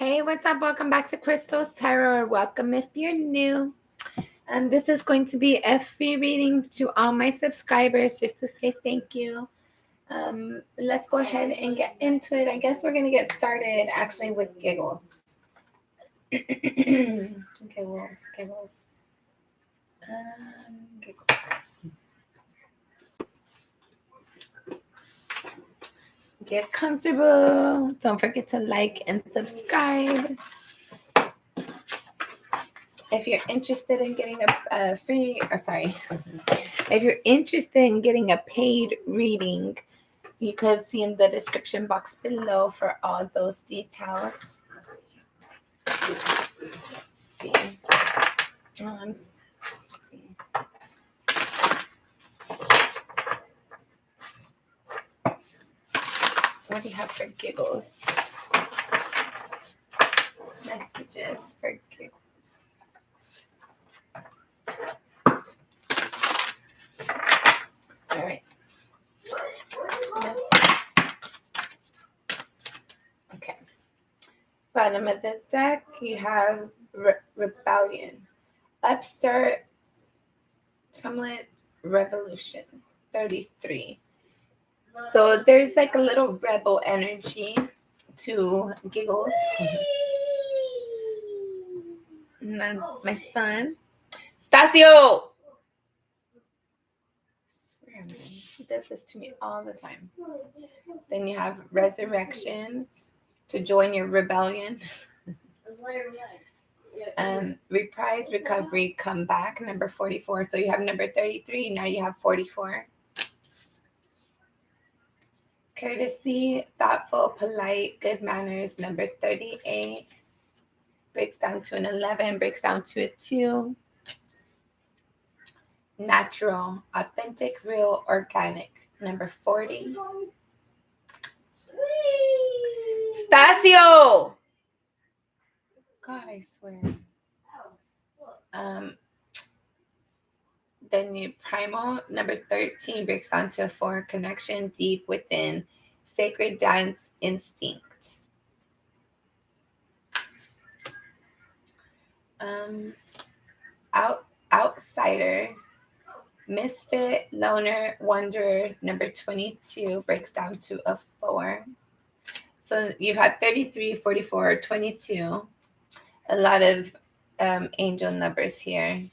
Hey, what's up? Welcome back to Crystal's Tarot, or welcome if you're new. This is going to be a free reading to all my subscribers, just to say thank you. Let's go ahead and get into it. I guess we're going to get started actually with giggles. Giggles. Giggles. Get comfortable. Don't forget to like and subscribe. If you're interested in getting if you're interested in getting a paid reading, you could see in the description box below for all those details. Let's see. What do you have for giggles? Messages for giggles. All right. Okay. Bottom of the deck, you have rebellion, upstart, tumult, revolution, 33. So there's like a little rebel energy to giggles. And then my son, Stasio. He does this to me all the time. Then you have resurrection, to join your rebellion. Reprise, recovery, come back, number 44. So you have number 33, now you have 44. Courtesy, thoughtful, polite, good manners, number 38. Breaks down to an 11, breaks down to a 2. Natural, authentic, real, organic, number 40. Stasio! God, I swear. Then you primal, number 13, breaks down to a 4, connection deep within, sacred dance instinct. Outsider, misfit, loner, wanderer, number 22, breaks down to a 4. So you've had 33, 44, 22. A lot of angel numbers here.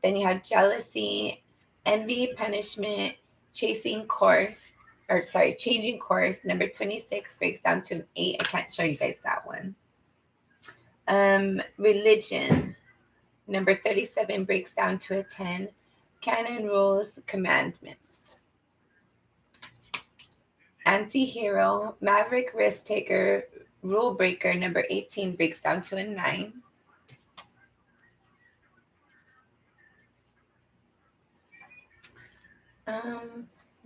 Then you have jealousy, envy, punishment, changing course, number 26 breaks down to an 8. I can't show you guys that one. Religion, number 37 breaks down to a 10. Canon, rules, commandments. Anti-hero, maverick, risk taker, rule breaker, number 18 breaks down to a 9.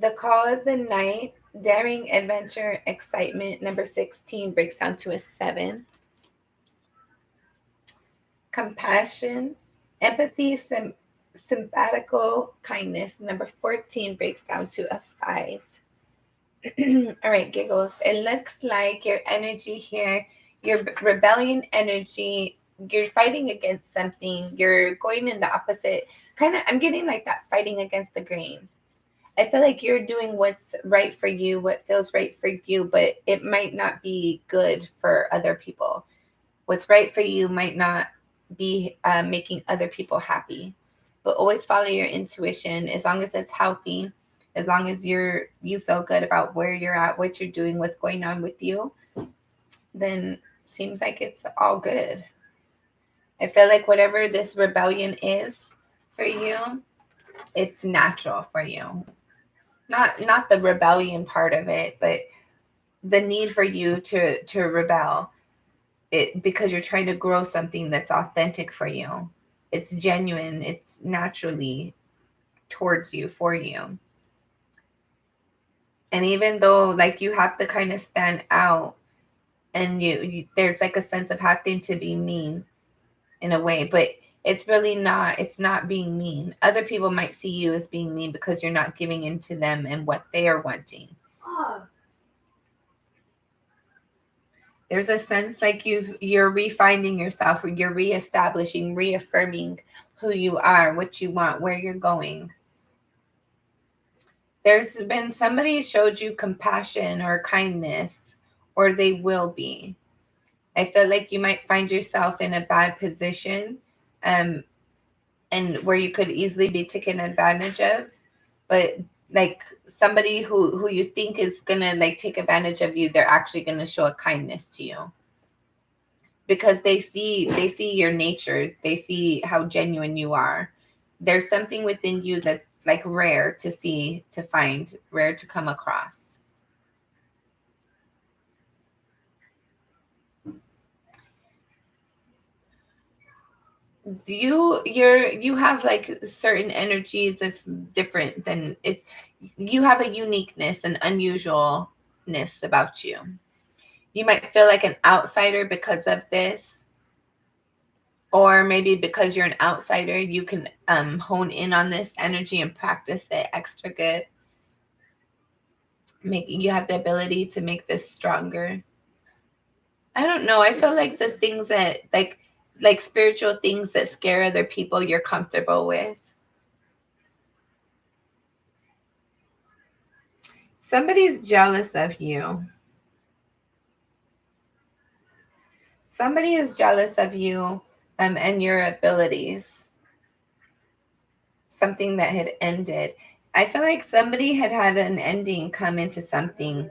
The call of the night, daring, adventure, excitement, number 16 breaks down to a 7. Compassion, empathy, sympathical, kindness, number 14 breaks down to a 5. All right, giggles. It looks like your energy here, your rebellion energy, you're fighting against something. You're going in the opposite. I'm getting like that fighting against the grain. I feel like you're doing what's right for you, what feels right for you, but it might not be good for other people. What's right for you might not be making other people happy. But always follow your intuition, as long as it's healthy. As long as you feel good about where you're at, what you're doing, what's going on with you, then seems like it's all good. I feel like whatever this rebellion is for you, it's natural for you. Not the rebellion part of it, but the need for you to rebel it because you're trying to grow something that's authentic for you. It's genuine. It's naturally towards you, for you. And even though like you have to kind of stand out and you there's like a sense of having to be mean in a way, but it's really not. It's not being mean. Other people might see you as being mean because you're not giving in to them and what they are wanting. There's a sense like you're refinding yourself, or you're reestablishing, reaffirming who you are, what you want, where you're going. There's been somebody showed you compassion or kindness, or they will be. I feel like you might find yourself in a bad position, and where you could easily be taken advantage of, but like somebody who you think is gonna like take advantage of you, they're actually gonna show a kindness to you, because they see your nature, they see how genuine you are. There's something within you that's like rare to see, to find, rare to come across. You have like certain energies that's different than it. You have a uniqueness and unusualness about you. You might feel like an outsider because of this, or maybe because you're an outsider, you can hone in on this energy and practice it extra good. You have the ability to make this stronger. I don't know. I feel like the things that like spiritual things that scare other people, you're comfortable with. Somebody's jealous of you. Somebody is jealous of you and your abilities. Something that had ended. I feel like somebody had an ending come into something,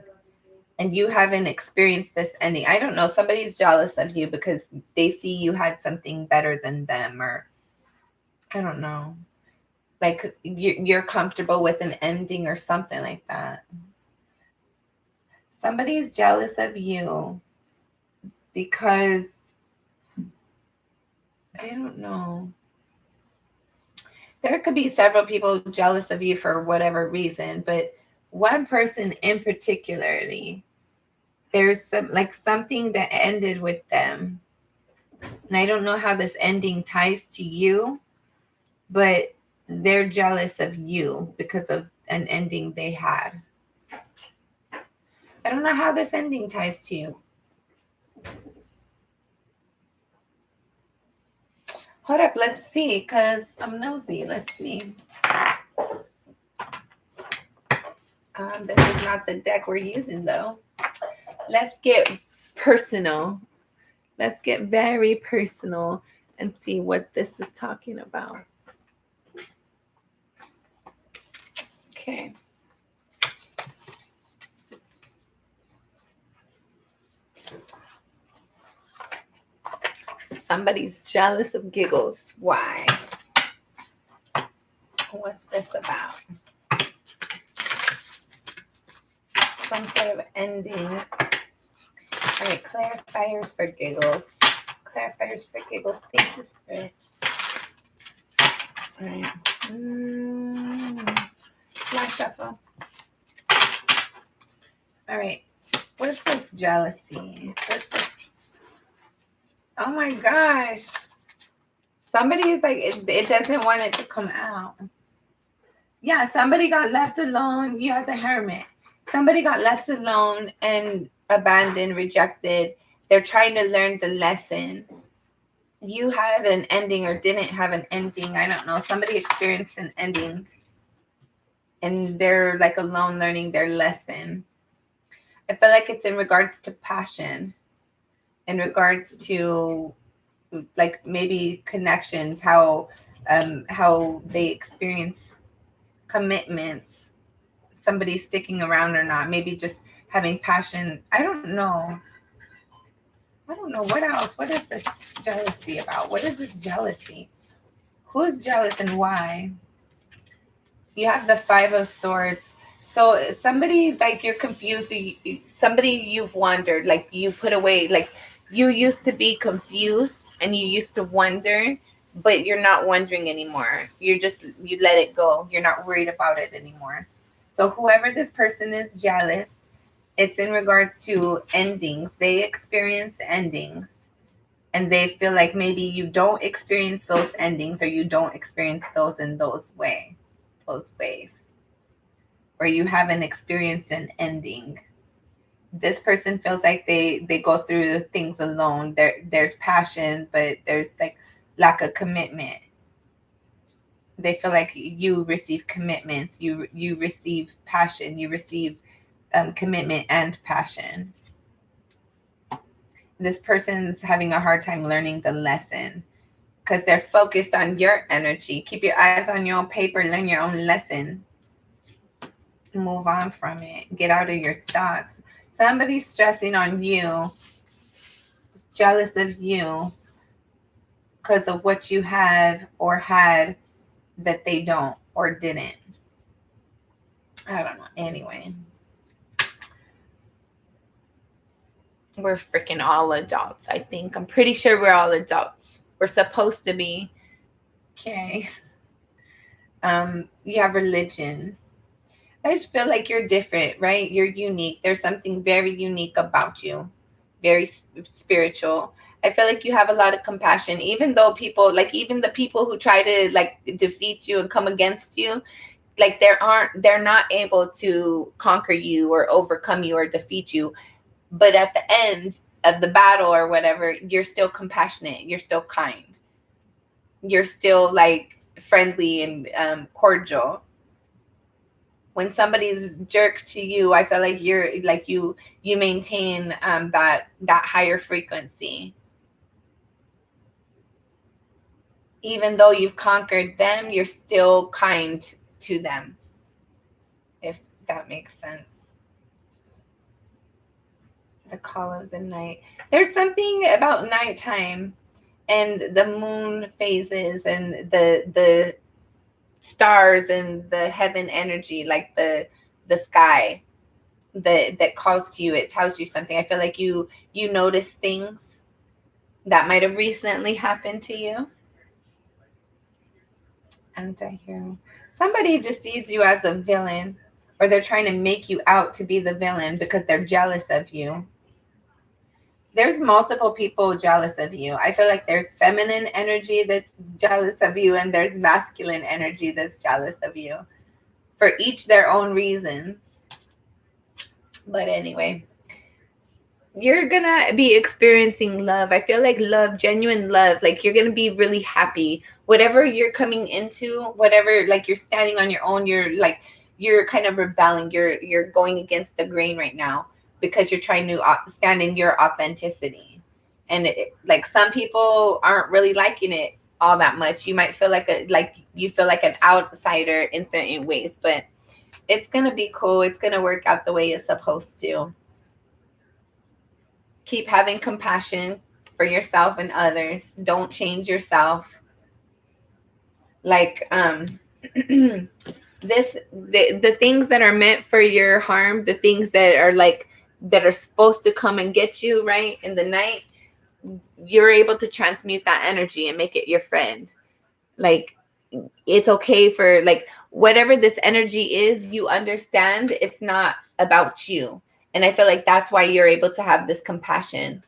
and you haven't experienced this ending. I don't know. Somebody's jealous of you because they see you had something better than them, or I don't know. Like you're comfortable with an ending or something like that. Somebody's jealous of you because I don't know. There could be several people jealous of you for whatever reason, but one person in particularly, there's something that ended with them. And I don't know how this ending ties to you, but they're jealous of you because of an ending they had. I don't know how this ending ties to you. Hold up, let's see, because I'm nosy. Let's see. This is not the deck we're using, though. Let's get personal. Let's get very personal and see what this is talking about. Okay. Somebody's jealous of giggles. Why? What's this about? Some sort of ending. All right, clarifiers for giggles. Clarifiers for giggles. Thank you, Spirit. All right. Last shuffle. All right. What's this jealousy? What's this? Oh my gosh. Somebody is like, it doesn't want it to come out. Yeah, somebody got left alone. You have the Hermit. Somebody got left alone and abandoned, rejected. They're trying to learn the lesson. You had an ending or didn't have an ending. I don't know. Somebody experienced an ending and they're like alone learning their lesson. I feel like it's in regards to passion, in regards to like maybe connections, how they experience commitments, somebody sticking around or not, maybe just having passion. I don't know what else. What is this jealousy about? What is this jealousy? Who's jealous and why? You have the Five of Swords. So somebody, like, you're confused. Somebody you've wondered, like you put away, like you used to be confused and you used to wonder, but you're not wondering anymore. You let it go. You're not worried about it anymore. So whoever this person is jealous, it's in regards to endings. They experience endings and they feel like maybe you don't experience those endings, or you don't experience those in those ways, or you haven't experienced an ending. This person feels like they go through things alone. There's passion, but there's like lack of commitment. They feel like you receive commitments, you receive passion, you receive commitment and passion. This person's having a hard time learning the lesson because they're focused on your energy. Keep your eyes on your own paper, learn your own lesson, move on from it, get out of your thoughts. Somebody's stressing on you, jealous of you because of what you have or had that they don't or didn't. I don't know. Anyway, we're freaking all adults, I think. I'm pretty sure we're all adults. We're supposed to be. Okay. You have religion. I just feel like you're different, right? You're unique. There's something very unique about you, very spiritual. I feel like you have a lot of compassion, even though people, like even the people who try to like defeat you and come against you, like they're not able to conquer you or overcome you or defeat you. But at the end of the battle or whatever, you're still compassionate. You're still kind. You're still like friendly and cordial. When somebody's jerk to you, I feel like you're like you maintain that higher frequency. Even though you've conquered them, you're still kind to them, if that makes sense. The call of the night. There's something about nighttime and the moon phases and the stars and the heaven energy, like the sky that calls to you. It tells you something. I feel like you notice things that might have recently happened to you. Anti-hero. Somebody just sees you as a villain, or they're trying to make you out to be the villain because they're jealous of you. There's multiple people jealous of you. I feel like there's feminine energy that's jealous of you, and there's masculine energy that's jealous of you, for each their own reasons. But anyway, you're gonna be experiencing love. I feel like love, genuine love, like you're gonna be really happy. Whatever you're coming into, whatever, like you're standing on your own, you're kind of rebelling, you're going against the grain right now because you're trying to stand in your authenticity. And like some people aren't really liking it all that much. You might feel like you feel like an outsider in certain ways, but it's gonna be cool. It's gonna work out the way it's supposed to. Keep having compassion for yourself and others. Don't change yourself. Like the things that are meant for your harm, the things that are supposed to come and get you right in the night, you're able to transmute that energy and make it your friend. Like it's okay for like whatever this energy is, you understand it's not about you. And I feel like that's why you're able to have this compassion.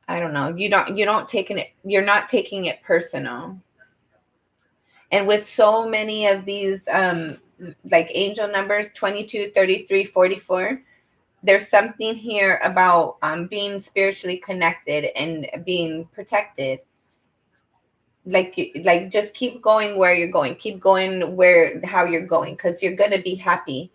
I don't know. You're not taking it personal. And with so many of these like angel numbers 22, 33, 44, there's something here about being spiritually connected and being protected. Like just keep going where you're going. Keep going how you're going, because you're going to be happy.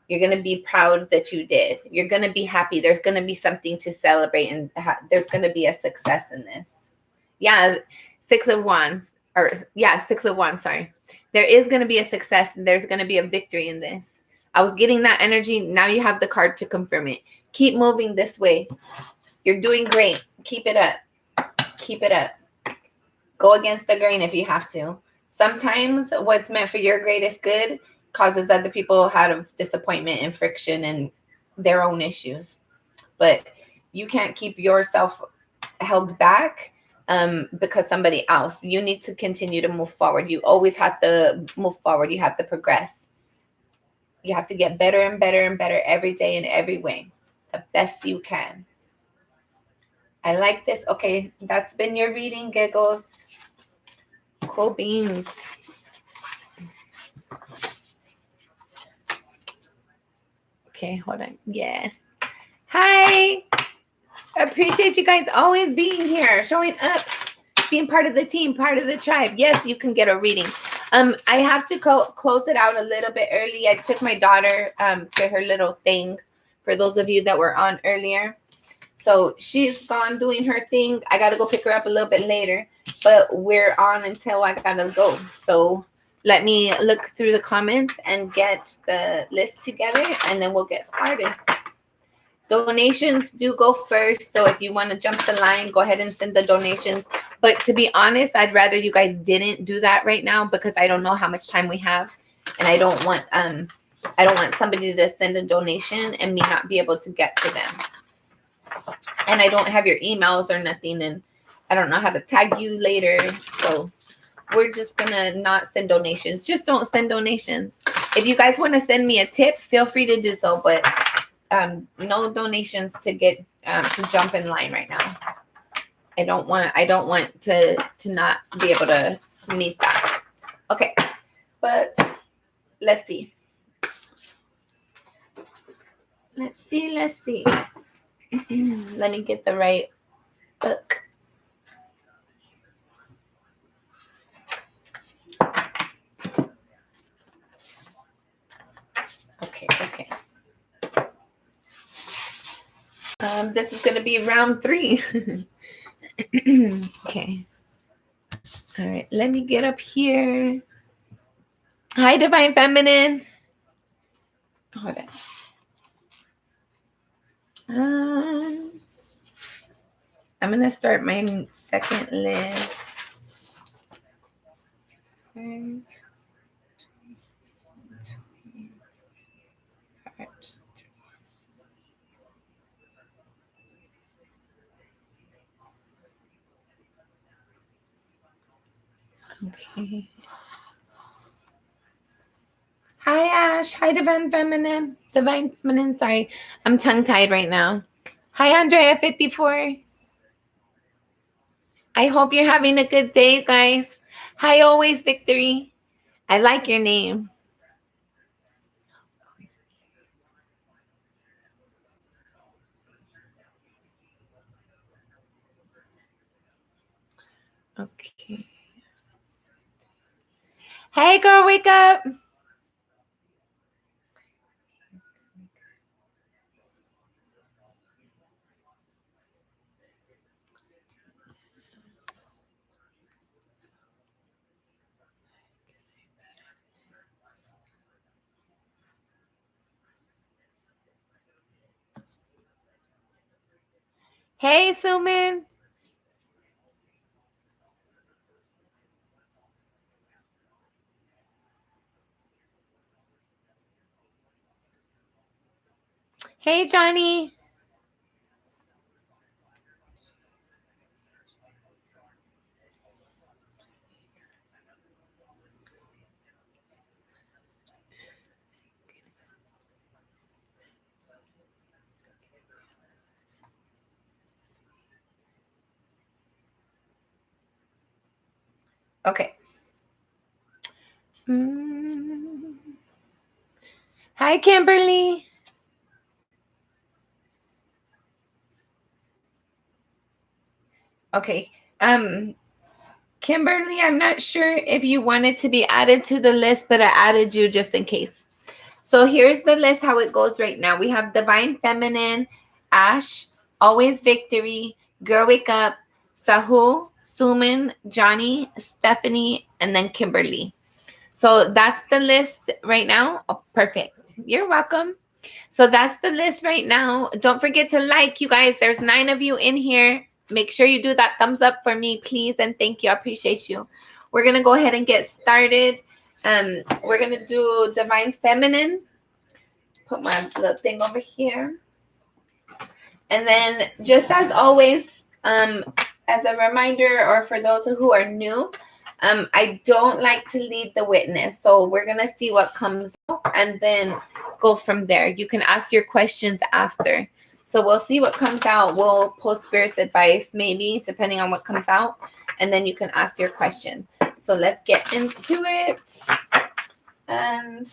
You're going to be proud that you did. You're going to be happy. There's going to be something to celebrate, and there's going to be a success in this. Yeah, 6 of Wands. Or yeah, 6 of Wands, sorry. There is going to be a success, and there's going to be a victory in this. I was getting that energy. Now you have the card to confirm it. Keep moving this way. You're doing great. Keep it up. Keep it up. Go against the grain if you have to. Sometimes what's meant for your greatest good causes other people out of disappointment and friction and their own issues. But you can't keep yourself held back because somebody else. You need to continue to move forward. You always have to move forward. You have to progress. You have to get better and better and better every day in every way, the best you can. I like this. Okay, that's been your reading, giggles. Cool beans. Okay, hold on. Yes. Hi. Appreciate you guys always being here, showing up, being part of the team, part of the tribe. Yes, you can get a reading. I have to close it out a little bit early. I took my daughter to her little thing, for those of you that were on earlier. So she's gone doing her thing. I got to go pick her up a little bit later, but we're on until I got to go. So let me look through the comments and get the list together, and then we'll get started. Donations do go first. So if you want to jump the line, go ahead and send the donations. But to be honest, I'd rather you guys didn't do that right now, because I don't know how much time we have, and I don't want somebody to send a donation and me not be able to get to them. And I don't have your emails or nothing, and I don't know how to tag you later. So we're just gonna not send donations. Just don't send donations. If you guys want to send me a tip, feel free to do so, but no donations to get to jump in line right now. I don't want to not be able to meet that. Okay, but let's see. Let's see. Let me get the right book. Okay. This is going to be round 3. Okay. All right. Let me get up here. Hi, Divine Feminine. Hold on. I'm going to start my second list. Okay. Hi, Ash. Hi, Divine Feminine. Sorry. I'm tongue-tied right now. Hi, Andrea54. I hope you're having a good day, guys. Hi, Always Victory. I like your name. Okay. Hey, girl, wake up. Hey, Suman. Hey, Johnny. Okay. Hi, Kimberly. Okay. Kimberly, I'm not sure if you wanted to be added to the list, but I added you just in case. So here's the list, how it goes right now. We have Divine Feminine, Ash, Always Victory, Girl Wake Up, Sahu, Suman, Johnny, Stephanie, and then Kimberly. So that's the list right now. Oh, perfect. You're welcome. So that's the list right now. Don't forget to like, you guys. There's 9 of you in here. Make sure you do that thumbs up for me, please. And thank you. I appreciate you. We're going to go ahead and get started. We're going to do Divine Feminine. Put my little thing over here. And then just as always, as a reminder, or for those who are new, I don't like to lead the witness. So we're going to see what comes out and then go from there. You can ask your questions after. So we'll see what comes out. We'll post Spirit's advice, maybe, depending on what comes out. And then you can ask your question. So let's get into it. And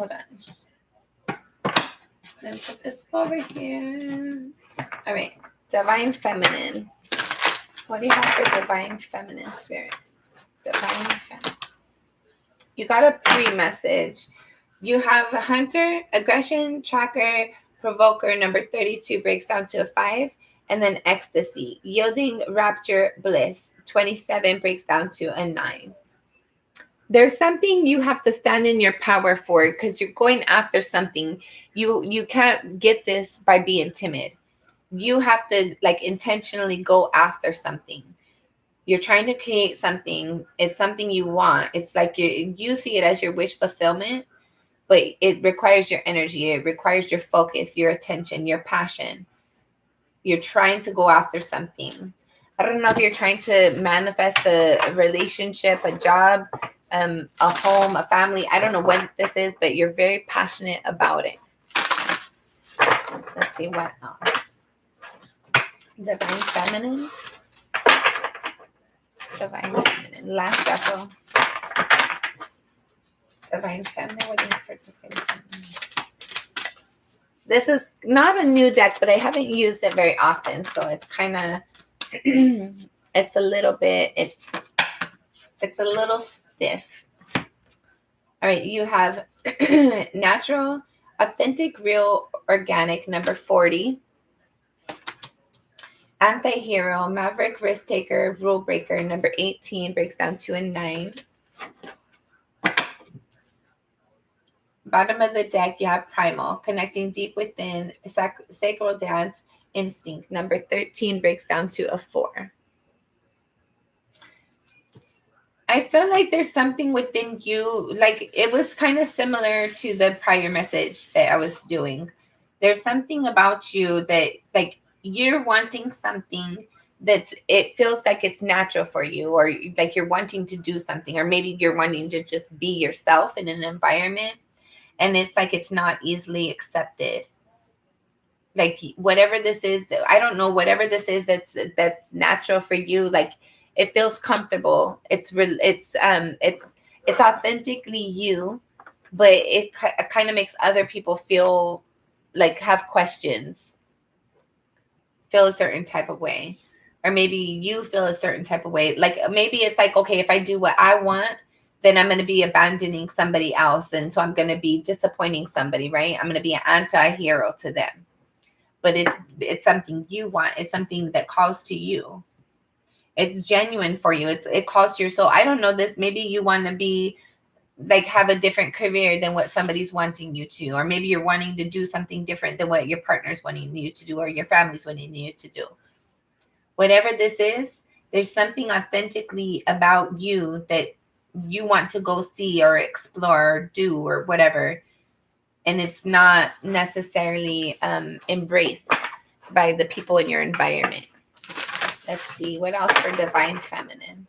hold on. Then put this over here. All right, Divine Feminine. What do you have for Divine Feminine Spirit? Divine Feminine. You got a pre-message. You have a Hunter, Aggression, Tracker, Provoker. Number 32 breaks down to a 5. And then Ecstasy, Yielding, Rapture, Bliss. 27 breaks down to a 9. There's something you have to stand in your power for because you're going after something. You can't get this by being timid. You have to like intentionally go after something. You're trying to create something. It's something you want. It's like you see it as your wish fulfillment, but it requires your energy. It requires your focus, your attention, your passion. You're trying to go after something. I don't know if you're trying to manifest a relationship, a job, a home, a family. I don't know what this is, but you're very passionate about it. Let's see what else. Divine Feminine. Divine Feminine. Last shuffle. Divine Feminine. What do you have for Divine Feminine? This is not a new deck, but I haven't used it very often, so it's kind of it's a little bit it's a little stiff. All right, you have Natural, Authentic, Real, Organic, number 40. Anti-hero, Maverick, Risk Taker, Rule Breaker, number 18 breaks down to a 9. Bottom of the deck, you have Primal, Connecting Deep Within, Sacral Dance, Instinct, number 13 breaks down to a 4. I feel like there's something within you, like it was kind of similar to the prior message that I was doing. There's something about you that like you're wanting something that it feels like it's natural for you, or like you're wanting to do something, or maybe you're wanting to just be yourself in an environment, and it's like it's not easily accepted. Like whatever this is, I don't know, whatever this is that's natural for you, like it feels comfortable. It's authentically you, but it kind of makes other people feel like have questions, feel a certain type of way, or maybe you feel a certain type of way. Like maybe it's like, okay, if I do what I want, then I'm going to be abandoning somebody else, and so I'm going to be disappointing somebody, right? I'm going to be an anti-hero to them. But it's something you want. It's something that calls to you. It's genuine for you. It calls to your soul. I don't know this. Maybe you want to be like have a different career than what somebody's wanting you to, or maybe you're wanting to do something different than what your partner's wanting you to do, or your family's wanting you to do. Whatever this is, there's something authentically about you that you want to go see or explore or do or whatever. And it's not necessarily embraced by the people in your environment. Let's see, what else for Divine Feminine?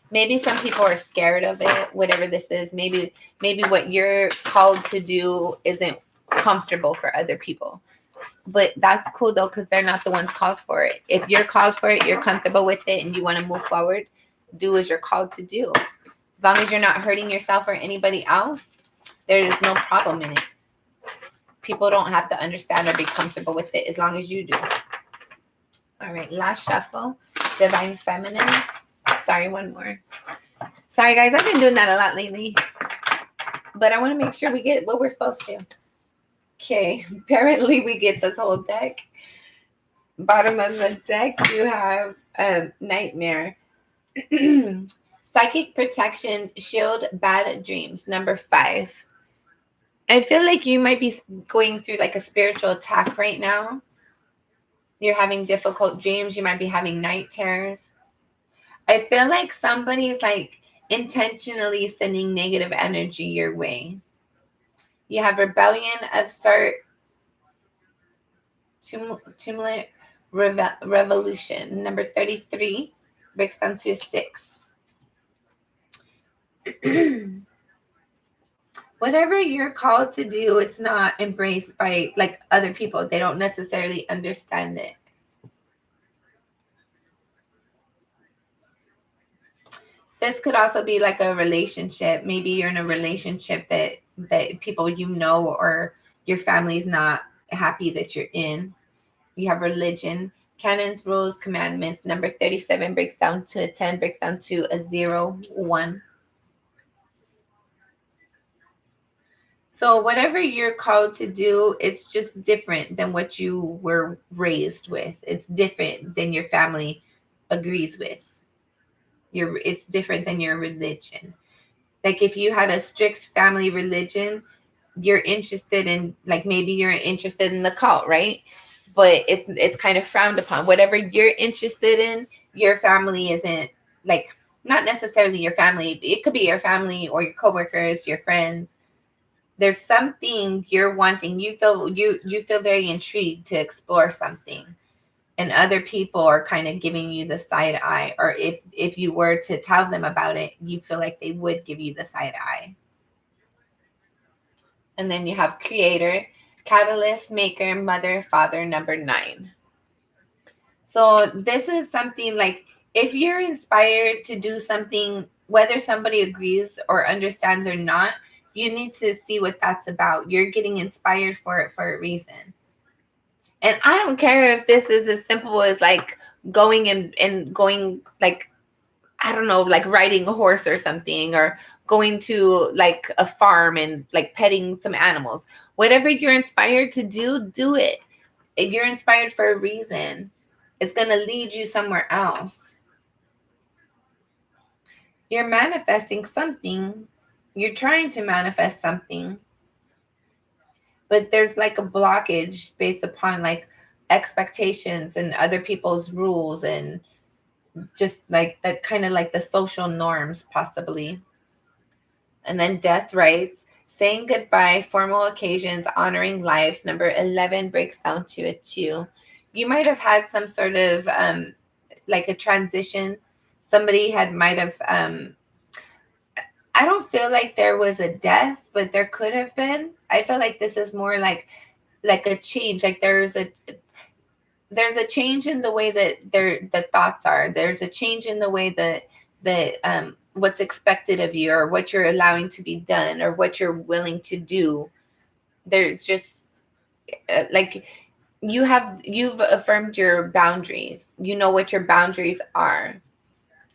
Maybe some people are scared of it, whatever this is. Maybe what you're called to do isn't comfortable for other people. But that's cool though, because they're not the ones called for it. If you're called for it, you're comfortable with it, and you want to move forward, do as you're called to do. As long as you're not hurting yourself or anybody else, there is no problem in it. People don't have to understand or be comfortable with it as long as you do. All right, last shuffle. Divine Feminine. Sorry, one more. Sorry, guys. I've been doing that a lot lately. But I want to make sure we get what we're supposed to. Okay, apparently we get this whole deck. Bottom of the deck, you have Nightmare. Psychic Protection, Shield, Bad Dreams, number 5. I feel like you might be going through like a spiritual attack right now. You're having difficult dreams. You might be having night terrors. I feel like somebody's like intentionally sending negative energy your way. You have Rebellion, Upstart, Tumult, Revolution, number 33, breaks down to 6. Whatever you're called to do, it's not embraced by like other people. They don't necessarily understand it. This could also be like a relationship. Maybe you're in a relationship that that people you know or your family's not happy that you're in. You have religion, canons, rules, commandments. Number 37 breaks down to a 10, breaks down to a 0, 1. So whatever you're called to do, it's just different than what you were raised with. It's different than your family agrees with. It's different than your religion. Like if you had a strict family religion, you're interested in, like, maybe you're interested in the cult, right? But it's kind of frowned upon. Whatever you're interested in, your family isn't, like, not necessarily your family. It could be your family or your coworkers, your friends. There's something you're wanting. You feel very intrigued to explore something, and other people are kind of giving you the side eye, or if you were to tell them about it, you feel like they would give you the side eye. And then you have creator, catalyst, maker, mother, father, number 9. So this is something like, if you're inspired to do something, whether somebody agrees or understands or not, you need to see what that's about. You're getting inspired for it for a reason. And I don't care if this is as simple as like going and going, like, I don't know, like riding a horse or something, or going to like a farm and like petting some animals. Whatever you're inspired to do, do it. If you're inspired for a reason, it's going to lead you somewhere else. You're manifesting something. You're trying to manifest something. But there's like a blockage based upon like expectations and other people's rules, and just like the kind of like the social norms possibly. And then death rites, saying goodbye, formal occasions, honoring lives. Number 11 breaks down to a 2. You might have had some sort of like a transition. Somebody might have, I don't feel like there was a death, but there could have been. I feel like this is more like a change. Like there's a change in the way that the thoughts are. There's a change in the way that what's expected of you, or what you're allowing to be done, or what you're willing to do. They're just like you've affirmed your boundaries. You know what your boundaries are,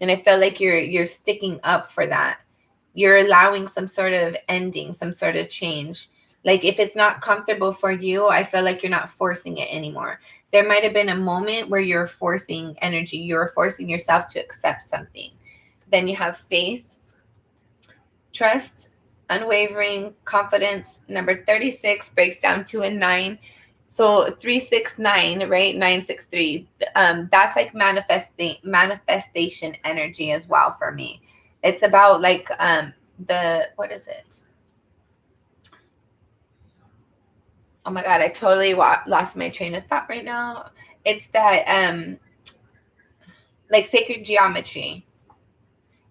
and I feel like you're sticking up for that. You're allowing some sort of ending, some sort of change. Like if it's not comfortable for you, I feel like you're not forcing it anymore. There might have been a moment where you're forcing energy. You're forcing yourself to accept something. Then you have faith, trust, unwavering, confidence. Number 36 breaks down to a 9. So 369, right? 963. That's like manifestation energy as well for me. It's about like what is it? Oh my God, I totally lost my train of thought right now. It's that like sacred geometry.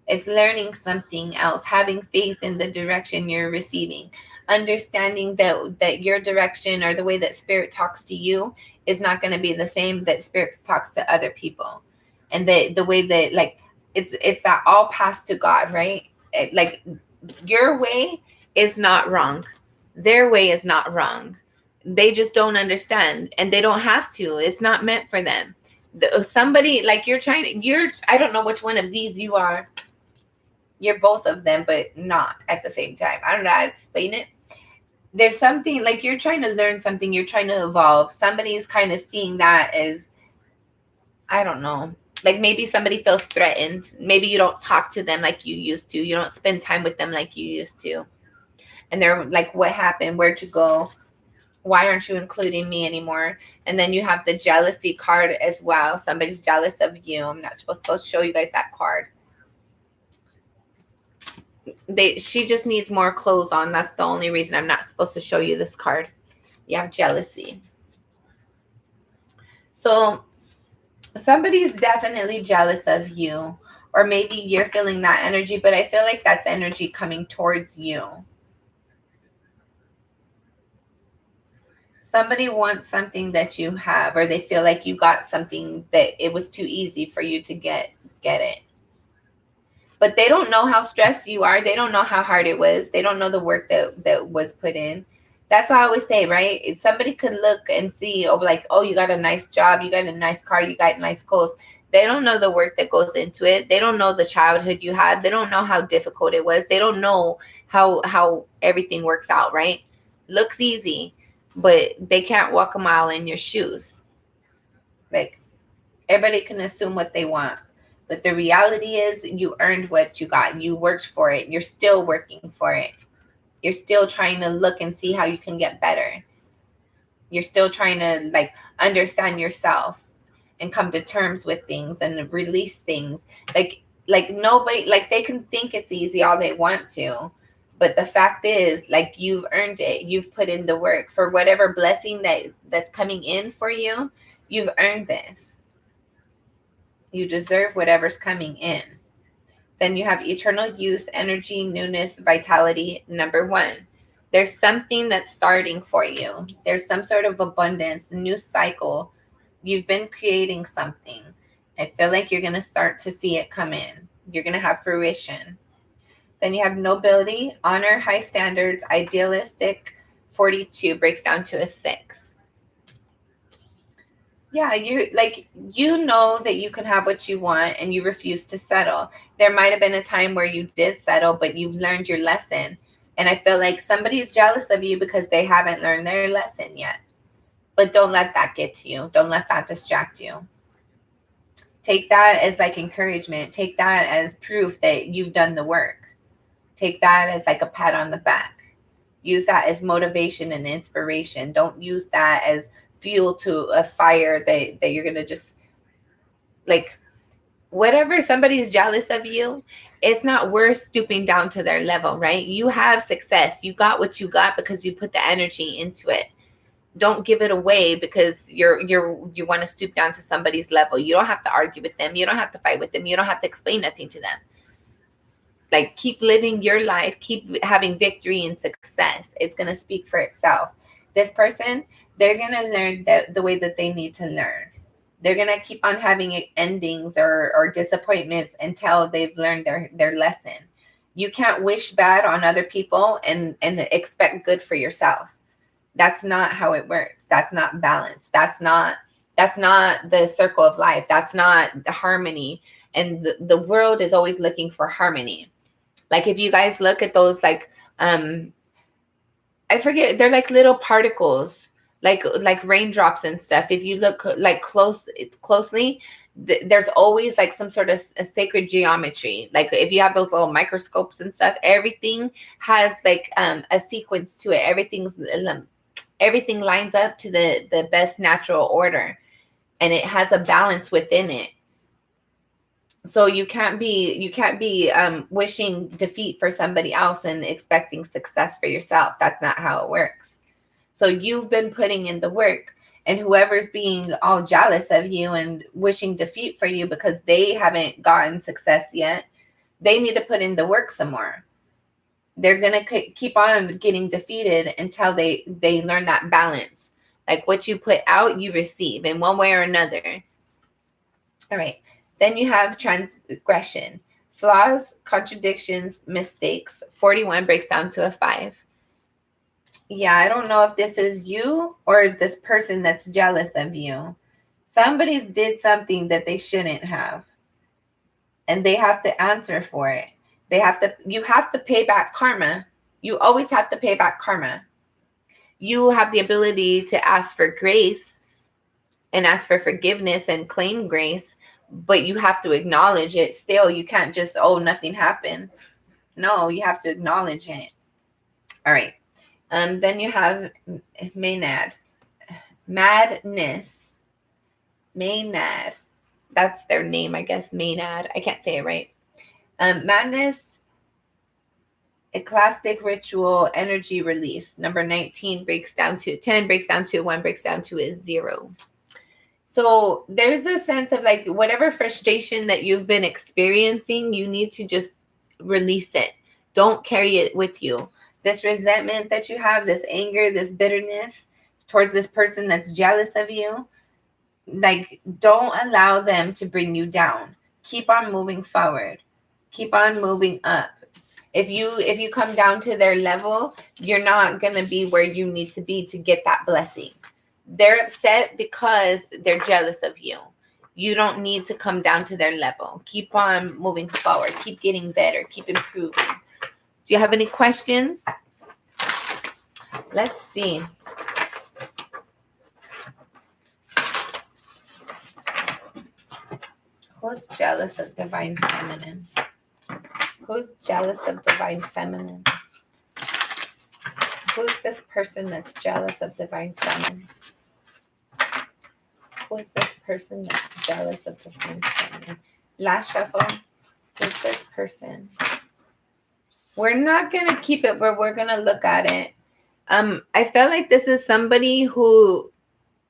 It's learning something else, having faith in the direction you're receiving, understanding that your direction, or the way that spirit talks to you, is not going to be the same that spirit talks to other people. And the way that, like, it's that all paths to God, right? Like your way is not wrong. Their way is not wrong. They just don't understand, and they don't have to. It's not meant for them. Somebody like I don't know which one of these you are. You're both of them, but not at the same time. I don't know how to explain it. There's something like you're trying to learn something, you're trying to evolve. Somebody's kind of seeing that as, I don't know, like maybe somebody feels threatened. Maybe you don't talk to them like you used to. You don't spend time with them like you used to. And they're like, what happened? Where'd you go? Why aren't you including me anymore? And then you have the jealousy card as well. Somebody's jealous of you. I'm not supposed to show you guys that card. She just needs more clothes on. That's the only reason I'm not supposed to show you this card. You have jealousy. So somebody's definitely jealous of you, or maybe you're feeling that energy, but I feel like that's energy coming towards you. Somebody wants something that you have, or they feel like you got something that it was too easy for you to get it. but they don't know how stressed you are. They don't know how hard it was. They don't know the work that was put in. That's why I always say, right? Somebody could look and see, oh, like, oh, you got a nice job, you got a nice car, you got nice clothes. They don't know the work that goes into it. They don't know the childhood you had. They don't know how difficult it was. They don't know how everything works out, right? Looks easy, but they can't walk a mile in your shoes. Like, everybody can assume what they want. But the reality is you earned what you got. You worked for it. You're still working for it. You're still trying to look and see how you can get better. You're still trying to like understand yourself and come to terms with things and release things. Like nobody, like they can think it's easy all they want to, but the fact is, like, you've earned it. You've put in the work for whatever blessing that's coming in for you. You've earned this. You deserve whatever's coming in. Then you have eternal youth, energy, newness, vitality. Number 1, there's something that's starting for you. There's some sort of abundance, new cycle. You've been creating something. I feel like you're going to start to see it come in. You're going to have fruition. Then you have nobility, honor, high standards, idealistic. 42 breaks down to a 6. Yeah, you know that you can have what you want and you refuse to settle. There might have been a time where you did settle, but you've learned your lesson. And I feel like somebody's jealous of you because they haven't learned their lesson yet. But don't let that get to you. Don't let that distract you. Take that as like encouragement. Take that as proof that you've done the work. Take that as like a pat on the back. Use that as motivation and inspiration. Don't use that as fuel to a fire that you're going to just like, whatever somebody's jealous of you, it's not worth stooping down to their level, right? You have success. You got what you got because you put the energy into it. Don't give it away because you want to stoop down to somebody's level. You don't have to argue with them. You don't have to fight with them. You don't have to explain nothing to them. Like, keep living your life. Keep having victory and success. It's going to speak for itself. This person, they're going to learn the way that they need to learn. They're going to keep on having endings or disappointments until they've learned their lesson. You can't wish bad on other people and expect good for yourself. That's not how it works. That's not balance. That's not the circle of life. That's not the harmony. And the world is always looking for harmony. Like, if you guys look at those, like, I forget, they're like little particles, like raindrops and stuff. If you look like closely, there's always like some sort of a sacred geometry. Like, if you have those little microscopes and stuff, everything has like a sequence to it. Everything lines up to the best natural order, and it has a balance within it. So you can't be wishing defeat for somebody else and expecting success for yourself. That's not how it works. So you've been putting in the work, and whoever's being all jealous of you and wishing defeat for you because they haven't gotten success yet, they need to put in the work some more. They're going to keep on getting defeated until they learn that balance. Like, what you put out, you receive in one way or another. All right. Then you have transgression, flaws, contradictions, mistakes. 41 breaks down to a 5. Yeah, I don't know if this is you or this person that's jealous of you. Somebody's did something that they shouldn't have, and they have to answer for it. You have to pay back karma. You always have to pay back karma. You have the ability to ask for grace and ask for forgiveness and claim grace, but you have to acknowledge it still. You can't just, oh, nothing happened. No, you have to acknowledge it. All right. Then you have Maynard. Madness. Maynard. That's their name, I guess. Maynard. I can't say it right. Madness, eclastic ritual, energy release. Number 19 breaks down to 10, breaks down to 1, breaks down to a 0. So there's a sense of like whatever frustration that you've been experiencing, you need to just release it. Don't carry it with you. This resentment that you have, this anger, this bitterness towards this person that's jealous of you, like, don't allow them to bring you down. Keep on moving forward. Keep on moving up. If you come down to their level, you're not going to be where you need to be to get that blessing. They're upset because they're jealous of you. You don't need to come down to their level. Keep on moving forward. Keep getting better. Keep improving. Do you have any questions? Let's see. Who's jealous of divine feminine? Who's jealous of divine feminine? Who's this person that's jealous of divine feminine? Who's this person that's jealous of divine feminine? Last shuffle. Who's this person? We're not going to keep it, but we're going to look at it. I felt like this is somebody who,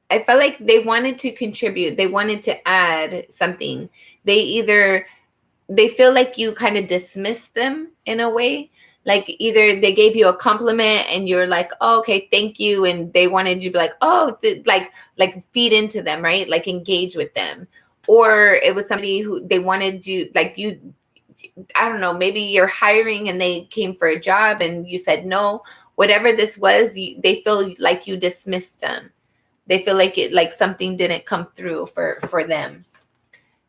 I felt like they wanted to contribute. They wanted to add something. They feel like you kind of dismissed them in a way. Like either they gave you a compliment and you're like, oh, okay, thank you. And they wanted you to be like, oh, like feed into them, right? Like engage with them. Or it was somebody who they wanted you, like you, I don't know, maybe you're hiring and they came for a job and you said no. Whatever this was, they feel like you dismissed them. They feel like something didn't come through for them.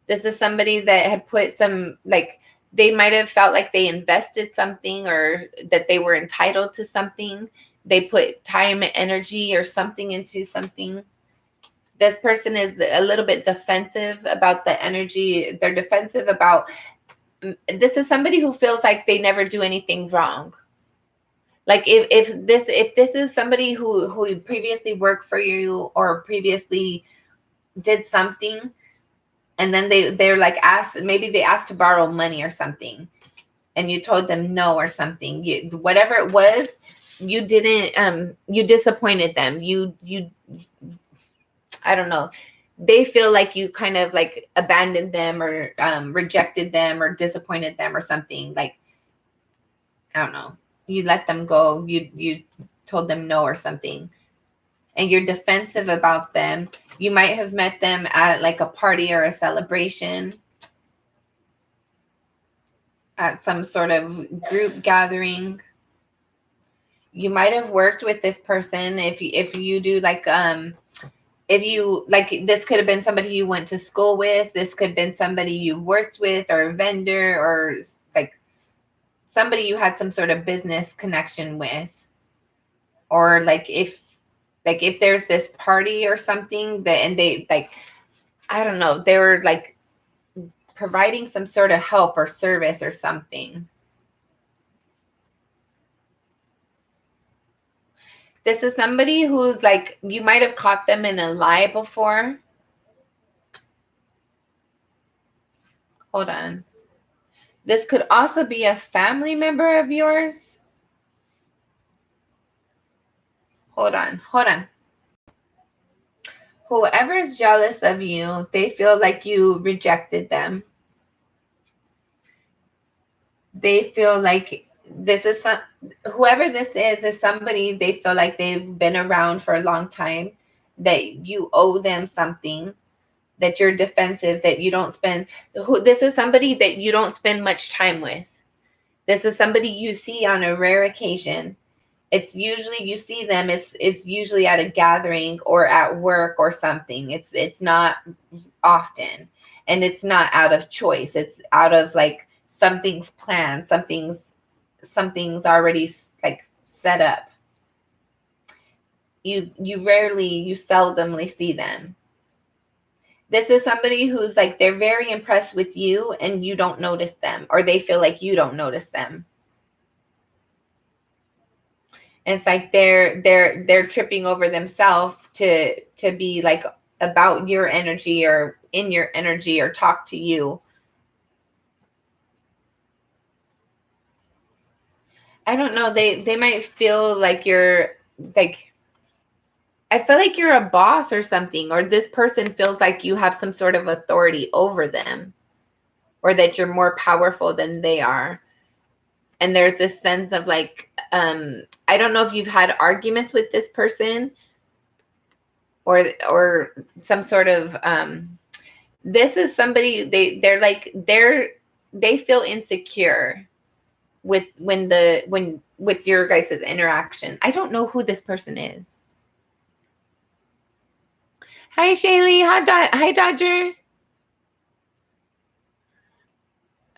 This is somebody that had put some, like, they might have felt like they invested something or that they were entitled to something. They put time and energy or something into something. This person is a little bit defensive about the energy. They're defensive about, this is somebody who feels like they never do anything wrong. Like if this is somebody who previously worked for you or previously did something, and then they're like maybe they asked to borrow money or something, and you told them no or something. Whatever it was, you didn't. You disappointed them. You I don't know. They feel like you kind of like abandoned them or rejected them or disappointed them or something. Like, I don't know. You let them go. You told them no or something. And you're defensive about them. You might have met them at like a party or a celebration, at some sort of group gathering. You might have worked with this person. If you do like if you like, this could have been somebody you went to school with. This could have been somebody you worked with, or a vendor, or like somebody you had some sort of business connection with. Or like if there's this party or something that, and they like, I don't know, they were like providing some sort of help or service or something. This is somebody who's like, you might have caught them in a lie before. Hold on. This could also be a family member of yours. Hold on. Whoever's jealous of you, they feel like you rejected them. They feel like whoever this is somebody they feel like they've been around for a long time, that you owe them something, that you're defensive, that you don't spend. This is somebody that you don't spend much time with. This is somebody you see on a rare occasion. It's usually you see them, it's usually at a gathering or at work or something. It's not often, and it's not out of choice. It's out of like something's planned, something's already like set up. You seldomly see them. This is somebody who's like, they're very impressed with you and you don't notice them, or they feel like you don't notice them. And it's like they're tripping over themselves to be like about your energy or in your energy or talk to you. I don't know. They might feel like you're like, I feel like you're a boss or something, or this person feels like you have some sort of authority over them, or that you're more powerful than they are. And there's this sense of like, I don't know if you've had arguments with this person or some sort of, this is somebody, they're they feel insecure with with your guys' interaction. I don't know who this person is. Hi, Shaylee. Hi, Dodger.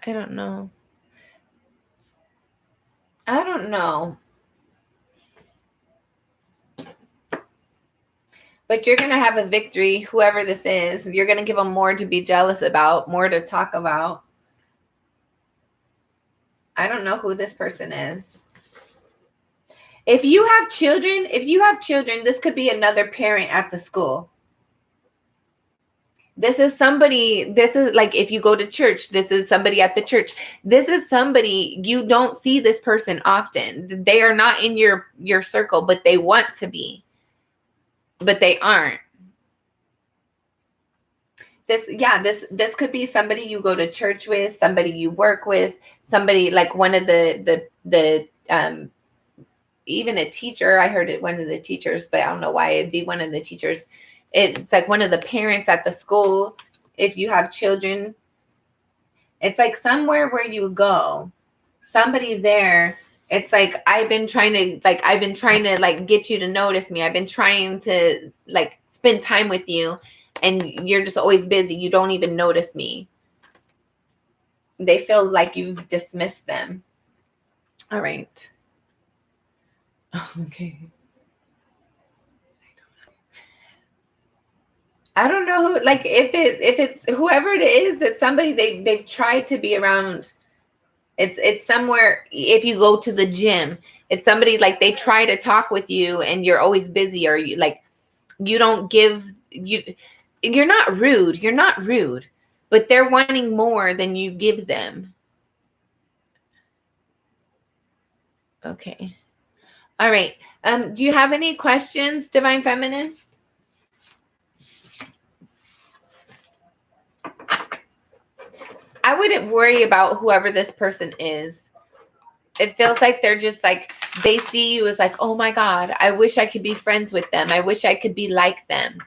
I don't know. I don't know. But you're going to have a victory, whoever this is. You're going to give them more to be jealous about, more to talk about. I don't know who this person is. If you have children, this could be another parent at the school. This is like if you go to church, this is somebody at the church. This is somebody, you don't see this person often. They are not in your circle, but they want to be. But they aren't. This could be somebody you go to church with, somebody you work with, somebody like one of the even a teacher. I heard it, one of the teachers, but I don't know why it'd be one of the teachers. It's like one of the parents at the school. If you have children, it's like somewhere where you go, somebody there. It's like, I've been trying to like get you to notice me. I've been trying to like spend time with you, and you're just always busy. You don't even notice me. They feel like you've dismissed them. All right. Okay. I don't know who, like if it's whoever it is, it's somebody they've tried to be around. It's somewhere. If you go to the gym, it's somebody like they try to talk with you and you're always busy, or you like you don't give you're not rude, but they're wanting more than you give them. Okay. All right. Do you have any questions, Divine Feminine? I wouldn't worry about whoever this person is. It feels like they're just like, they see you as like, oh my God, I wish I could be friends with them. I wish I could be like them.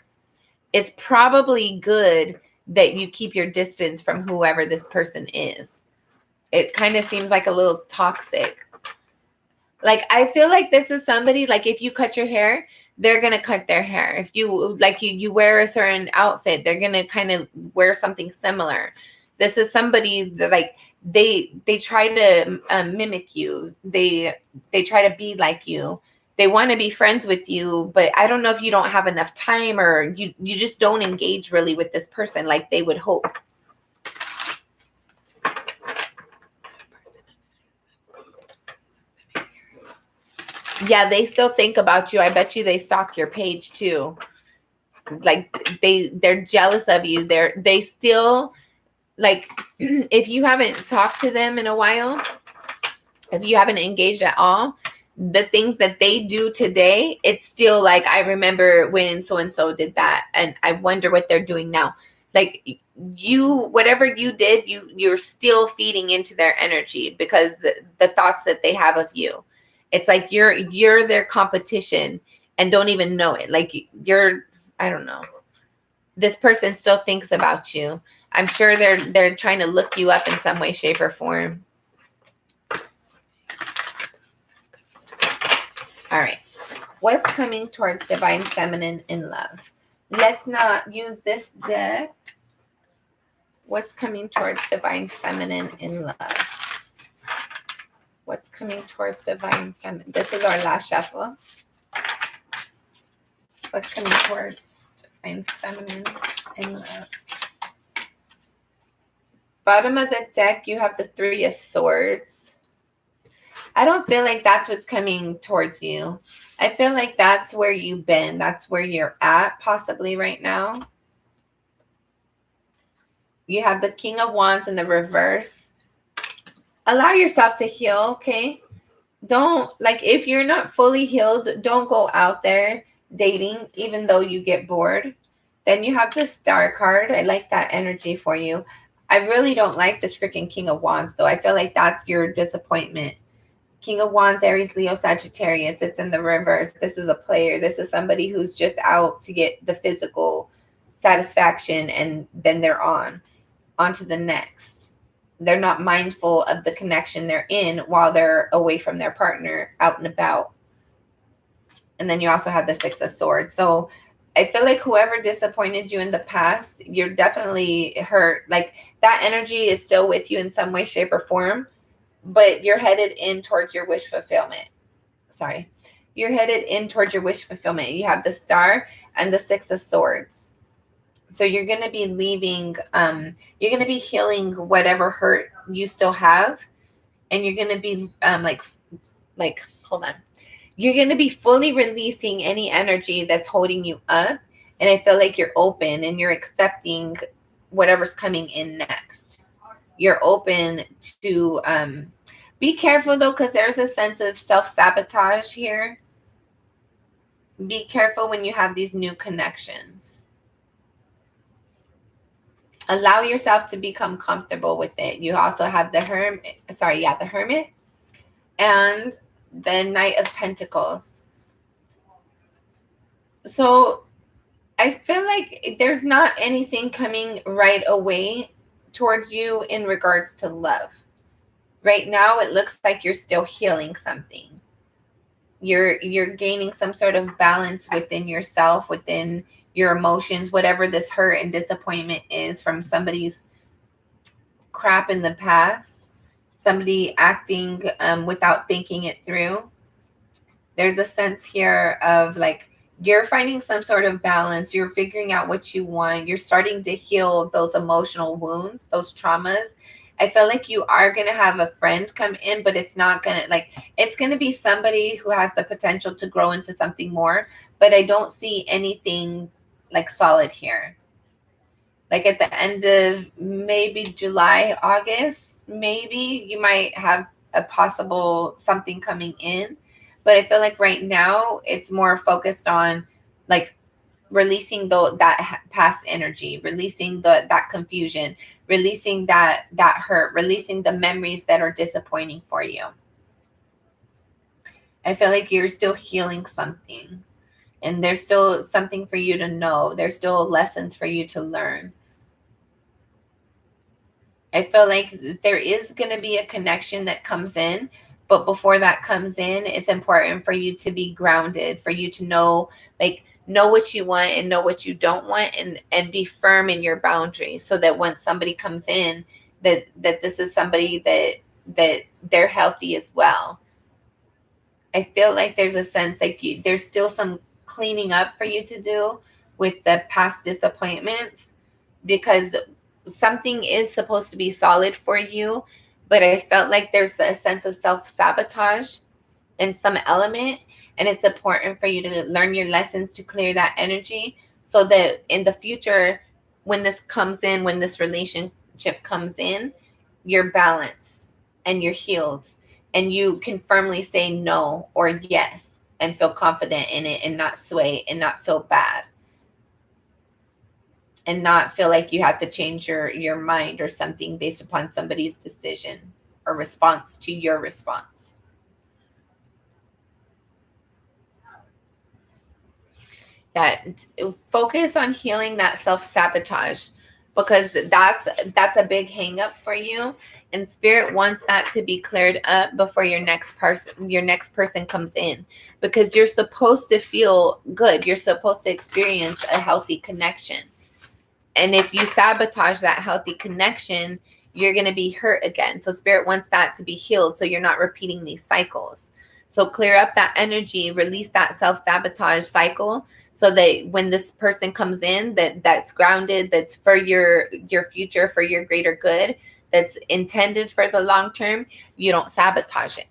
It's probably good that you keep your distance from whoever this person is. It kind of seems like a little toxic. Like, I feel like this is somebody, like if you cut your hair, they're going to cut their hair. If you like you wear a certain outfit, they're going to kind of wear something similar. This is somebody that like they try to mimic you. They try to be like you. They want to be friends with you, but I don't know if you don't have enough time, or you just don't engage really with this person like they would hope. Yeah, they still think about you. I bet you they stalk your page too. Like they're jealous of you. They still, like, if you haven't talked to them in a while, if you haven't engaged at all, the things that they do today, it's still like, I remember when so-and-so did that, and I wonder what they're doing now. Like, whatever you did, you're still feeding into their energy, because the thoughts that they have of you, it's like you're their competition and don't even know it. Like, I don't know. This person still thinks about you. I'm sure they're trying to look you up in some way, shape, or form. All right. What's coming towards Divine Feminine in love? Let's not use this deck. What's coming towards Divine Feminine in love? What's coming towards Divine Feminine? This is our last shuffle. What's coming towards Divine Feminine in love? Bottom of the deck, you have the Three of Swords. I don't feel like that's what's coming towards you. I feel like that's where you've been. That's where you're at possibly right now. You have the King of Wands in the reverse. Allow yourself to heal, okay? Don't, like, if you're not fully healed, don't go out there dating even though you get bored. Then you have the Star card. I like that energy for you. I really don't like this freaking King of Wands, though. I feel like that's your disappointment. King of Wands, Aries, Leo, Sagittarius. It's in the reverse. This is a player. This is somebody who's just out to get the physical satisfaction, and then they're on to the next. They're not mindful of the connection they're in while they're away from their partner out and about. And then you also have the Six of Swords. So I feel like whoever disappointed you in the past, you're definitely hurt. Like that energy is still with you in some way, shape, or form, but you're headed in towards your wish fulfillment. Sorry. You're headed in towards your wish fulfillment. You have the Star and the Six of Swords. So you're going to be leaving, you're going to be healing whatever hurt you still have. And you're going to be hold on. You're going to be fully releasing any energy that's holding you up. And I feel like you're open and you're accepting whatever's coming in next. You're open to be careful though, because there's a sense of self-sabotage here. Be careful when you have these new connections. Allow yourself to become comfortable with it. You also have the Hermit and the Knight of Pentacles. So I feel like there's not anything coming right away towards you in regards to love. Right now, it looks like you're still healing something. You're gaining some sort of balance within yourself, within your emotions, whatever this hurt and disappointment is from somebody's crap in the past, somebody acting without thinking it through. There's a sense here of like you're finding some sort of balance. You're figuring out what you want. You're starting to heal those emotional wounds, those traumas. I feel like you are going to have a friend come in, but it's not going to it's going to be somebody who has the potential to grow into something more, but I don't see anything like solid here. Like at the end of maybe July, August, maybe you might have a possible something coming in. But I feel like right now it's more focused on like releasing that past energy, releasing that confusion, releasing that hurt, releasing the memories that are disappointing for you. I feel like you're still healing something. And there's still something for you to know. There's still lessons for you to learn. I feel like there is going to be a connection that comes in. But before that comes in, it's important for you to be grounded, for you to know what you want and know what you don't want, and be firm in your boundaries so that when somebody comes in, that this is somebody that they're healthy as well. I feel like there's a sense like there's still some cleaning up for you to do with the past disappointments, because something is supposed to be solid for you, but I felt like there's a sense of self-sabotage in some element, and it's important for you to learn your lessons to clear that energy so that in the future, when this comes in, when this relationship comes in, you're balanced and you're healed and you can firmly say no or yes and feel confident in it and not sway and not feel bad and not feel like you have to change your mind or something based upon somebody's decision or response to your response. Yeah, focus on healing that self-sabotage, because that's a big hang up for you, and spirit wants that to be cleared up before your next person comes in, because you're supposed to feel good. You're supposed to experience a healthy connection. And if you sabotage that healthy connection, you're going to be hurt again. So spirit wants that to be healed so you're not repeating these cycles. So clear up that energy, release that self-sabotage cycle so that when this person comes in, that's grounded, that's for your future, for your greater good, that's intended for the long term, you don't sabotage it.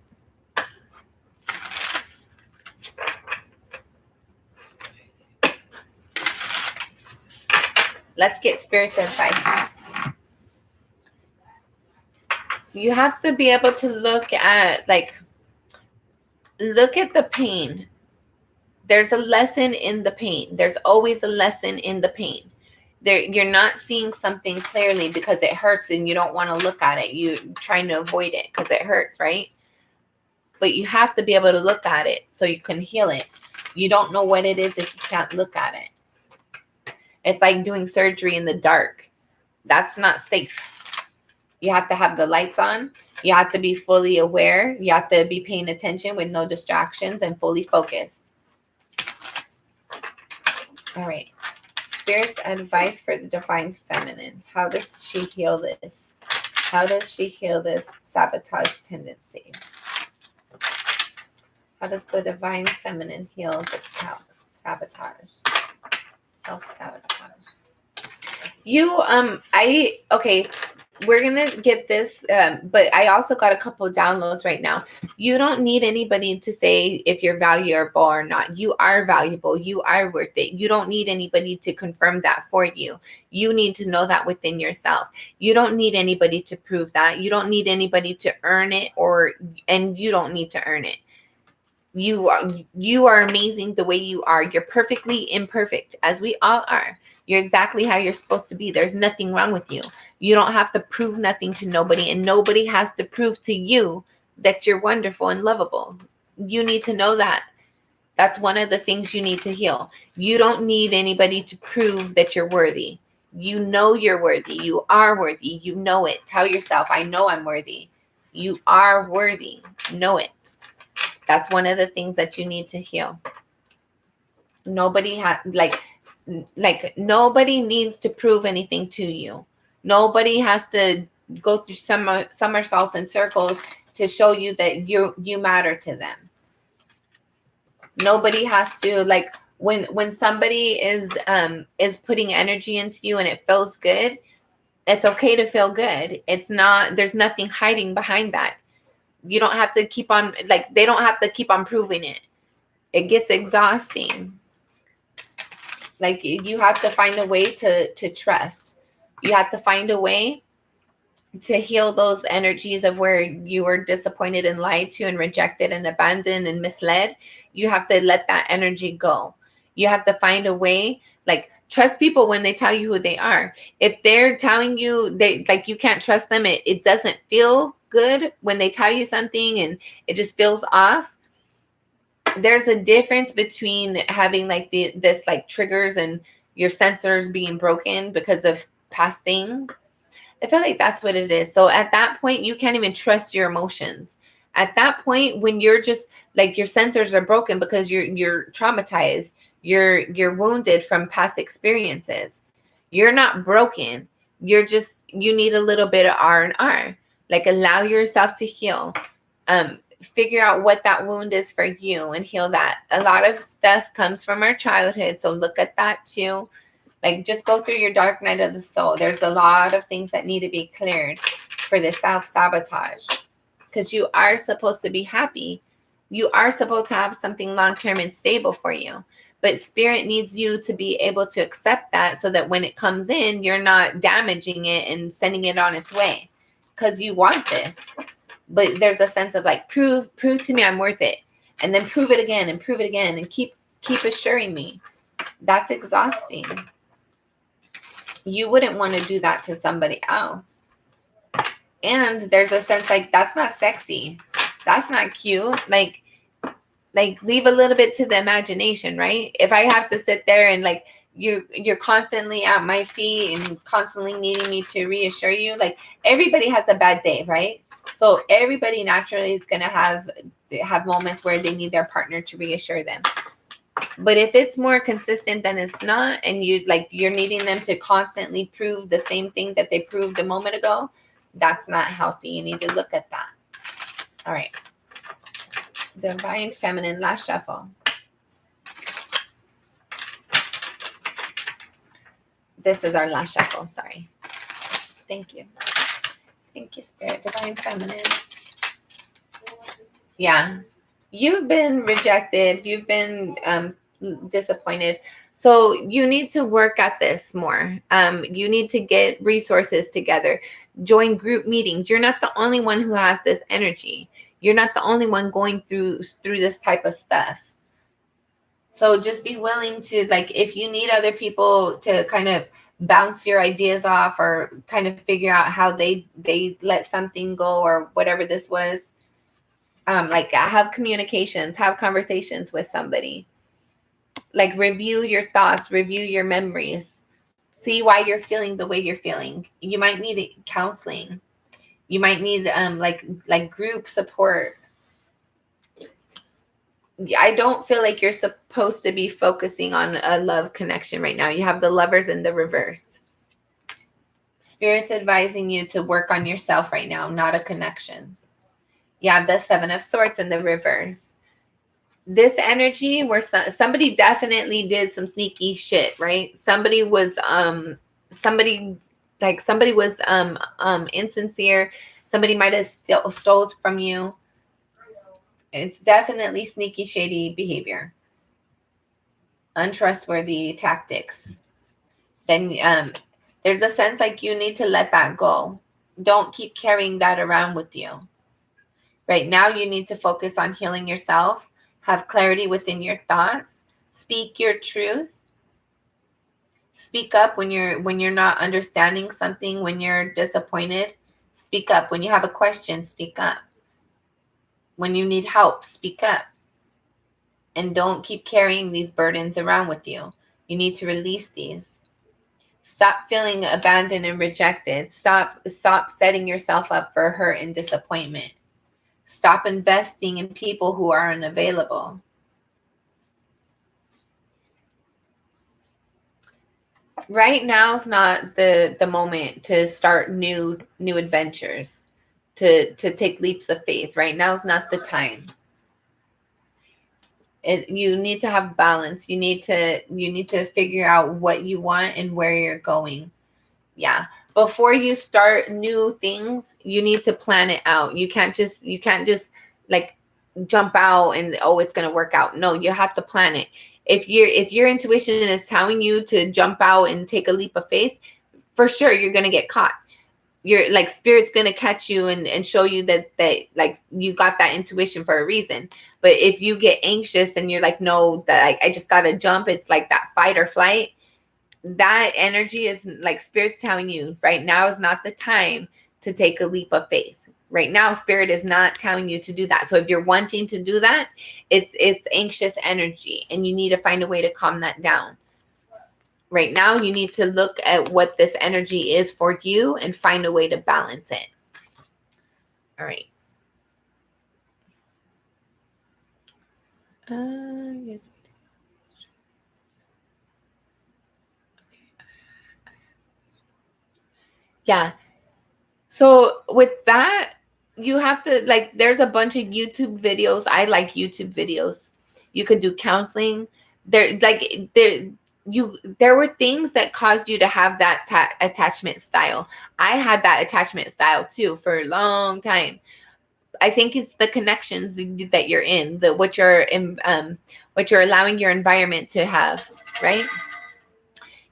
Let's get spirit's advice. You have to be able to look at the pain. There's a lesson in the pain. There's always a lesson in the pain. You're not seeing something clearly because it hurts and you don't want to look at it. You're trying to avoid it because it hurts, right? But you have to be able to look at it so you can heal it. You don't know what it is if you can't look at it. It's like doing surgery in the dark. That's not safe. You have to have the lights on. You have to be fully aware. You have to be paying attention with no distractions and fully focused. All right. Spirit's advice for the divine feminine. How does she heal this? How does she heal this sabotage tendency? How does the divine feminine heal the sabotage? Self-sabotage. Okay, we're gonna get this, but I also got a couple downloads right now. You don't need anybody to say if you're valuable or not. You are valuable. You are worth it. You don't need anybody to confirm that for you. You need to know that within yourself. You don't need anybody to prove that. You don't need anybody to earn it, and you don't need to earn it. You are amazing the way you are. You're perfectly imperfect, as we all are. You're exactly how you're supposed to be. There's nothing wrong with you. You don't have to prove nothing to nobody, and nobody has to prove to you that you're wonderful and lovable. You need to know that. That's one of the things you need to heal. You don't need anybody to prove that you're worthy. You know you're worthy. You are worthy. You know it. Tell yourself, I know I'm worthy. You are worthy. Know it. That's one of the things that you need to heal. Nobody has nobody needs to prove anything to you. Nobody has to go through somersaults and circles to show you that you matter to them. Nobody has to, when somebody is putting energy into you and it feels good, it's okay to feel good. It's not, there's nothing hiding behind that. You don't have to keep on, they don't have to keep on proving it. It gets exhausting. You have to find a way to trust. You have to find a way to heal those energies of where you were disappointed and lied to and rejected and abandoned and misled. You have to let that energy go. You have to find a way, trust people when they tell you who they are. If they're telling you you can't trust them, it doesn't feel good when they tell you something and it just feels off. There's a difference between having this triggers and your sensors being broken because of past things. I feel like that's what it is. So at that point, you can't even trust your emotions. At that point, when you're just your sensors are broken because you're traumatized, you're wounded from past experiences. You're not broken. You need a little bit of R&R. Allow yourself to heal. Figure out what that wound is for you and heal that. A lot of stuff comes from our childhood, so look at that too. Just go through your dark night of the soul. There's a lot of things that need to be cleared for the self-sabotage, because you are supposed to be happy. You are supposed to have something long-term and stable for you, but spirit needs you to be able to accept that so that when it comes in, you're not damaging it and sending it on its way, because you want this. But there's a sense of prove to me I'm worth it, and then prove it again and keep assuring me. That's exhausting. You wouldn't want to do that to somebody else. And there's a sense that's not sexy. That's not cute. Leave a little bit to the imagination, right? If I have to sit there and you're constantly at my feet and constantly needing me to reassure you, everybody has a bad day, right? So everybody naturally is going to have moments where they need their partner to reassure them. But if it's more consistent than it's not, and you're needing them to constantly prove the same thing that they proved a moment ago, that's not healthy. You need to look at that. All right. Divine Feminine, last shuffle. This is our last shuffle. Sorry. Thank you. Thank you, Spirit. Divine Feminine. Yeah. You've been rejected. You've been disappointed. So you need to work at this more. You need to get resources together. Join group meetings. You're not the only one who has this energy. You're not the only one going through this type of stuff. So just be willing to, if you need other people to kind of bounce your ideas off or kind of figure out how they let something go or whatever this was, have communications, have conversations with somebody, review your thoughts, review your memories, see why you're feeling the way you're feeling. You might need counseling. You might need like group support. I don't feel like you're supposed to be focusing on a love connection right now. You have the Lovers in the reverse. Spirit's advising you to work on yourself right now, not a connection. You have the Seven of Swords in the reverse. This energy where somebody definitely did some sneaky shit, right? Somebody was insincere. Somebody might have stole from you. It's definitely sneaky, shady behavior. Untrustworthy tactics. Then there's a sense like you need to let that go. Don't keep carrying that around with you. Right now, you need to focus on healing yourself, have clarity within your thoughts, speak your truth. Speak up when you're not understanding something, when you're disappointed. Speak up. When you have a question, speak up. When you need help, speak up. And don't keep carrying these burdens around with you. You need to release these. Stop feeling abandoned and rejected. Stop setting yourself up for hurt and disappointment. Stop investing in people who are unavailable. Right now is not the moment to start new adventures, to take leaps of faith. Right now is not the time. You need to have balance. You need to figure out what you want and where you're going. Yeah. Before you start new things, you need to plan it out. You can't just like jump out and it's going to work out. No, you have to plan it. If your intuition is telling you to jump out and take a leap of faith, for sure you're going to get caught. You're like, Spirit's going to catch you and show you that like you got that intuition for a reason. But if you get anxious and you're like, no, that I just got to jump, it's like that fight or flight. That energy is like Spirit's telling you right now is not the time to take a leap of faith. Right now, Spirit is not telling you to do that. So if you're wanting to do that, it's anxious energy, and you need to find a way to calm that down. Right now, you need to look at what this energy is for you and find a way to balance it. All right. Yes. Yeah. So with that, you have to like, there's a bunch of YouTube videos. I like YouTube videos. You could do counseling. There were things that caused you to have that attachment style. I had that attachment style too for a long time. I think it's the connections that you're in, what you're allowing your environment to have, right?